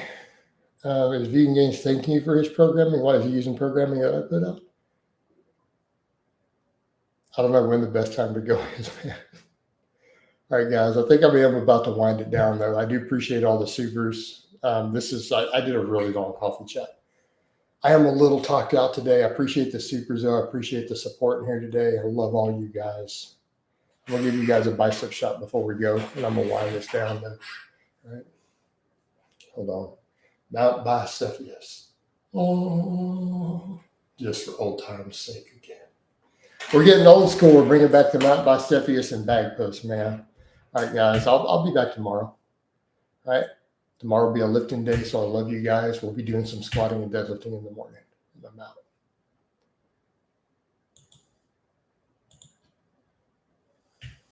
A: is Vegan Gains thanking you for his programming? Why is he using programming that I put out? I don't know when the best time to go is, man. All right, guys, I think I'm about to wind it down, though. I do appreciate all the supers. I did a really long coffee chat. I am a little talked out today. I appreciate the supers, though. I appreciate the support in here today. I love all you guys. I'm going to give you guys a bicep shot before we go, and I'm going to wind this down, then. All right. Hold on. Mount Bicephalus. Oh, just for old time's sake again. We're getting old school. We're bringing back the Mount Bicephalus and bag posts, man. All right, guys. I'll be back tomorrow. All right. Tomorrow will be a lifting day, so I love you guys. We'll be doing some squatting and deadlifting in the morning. And I'm out.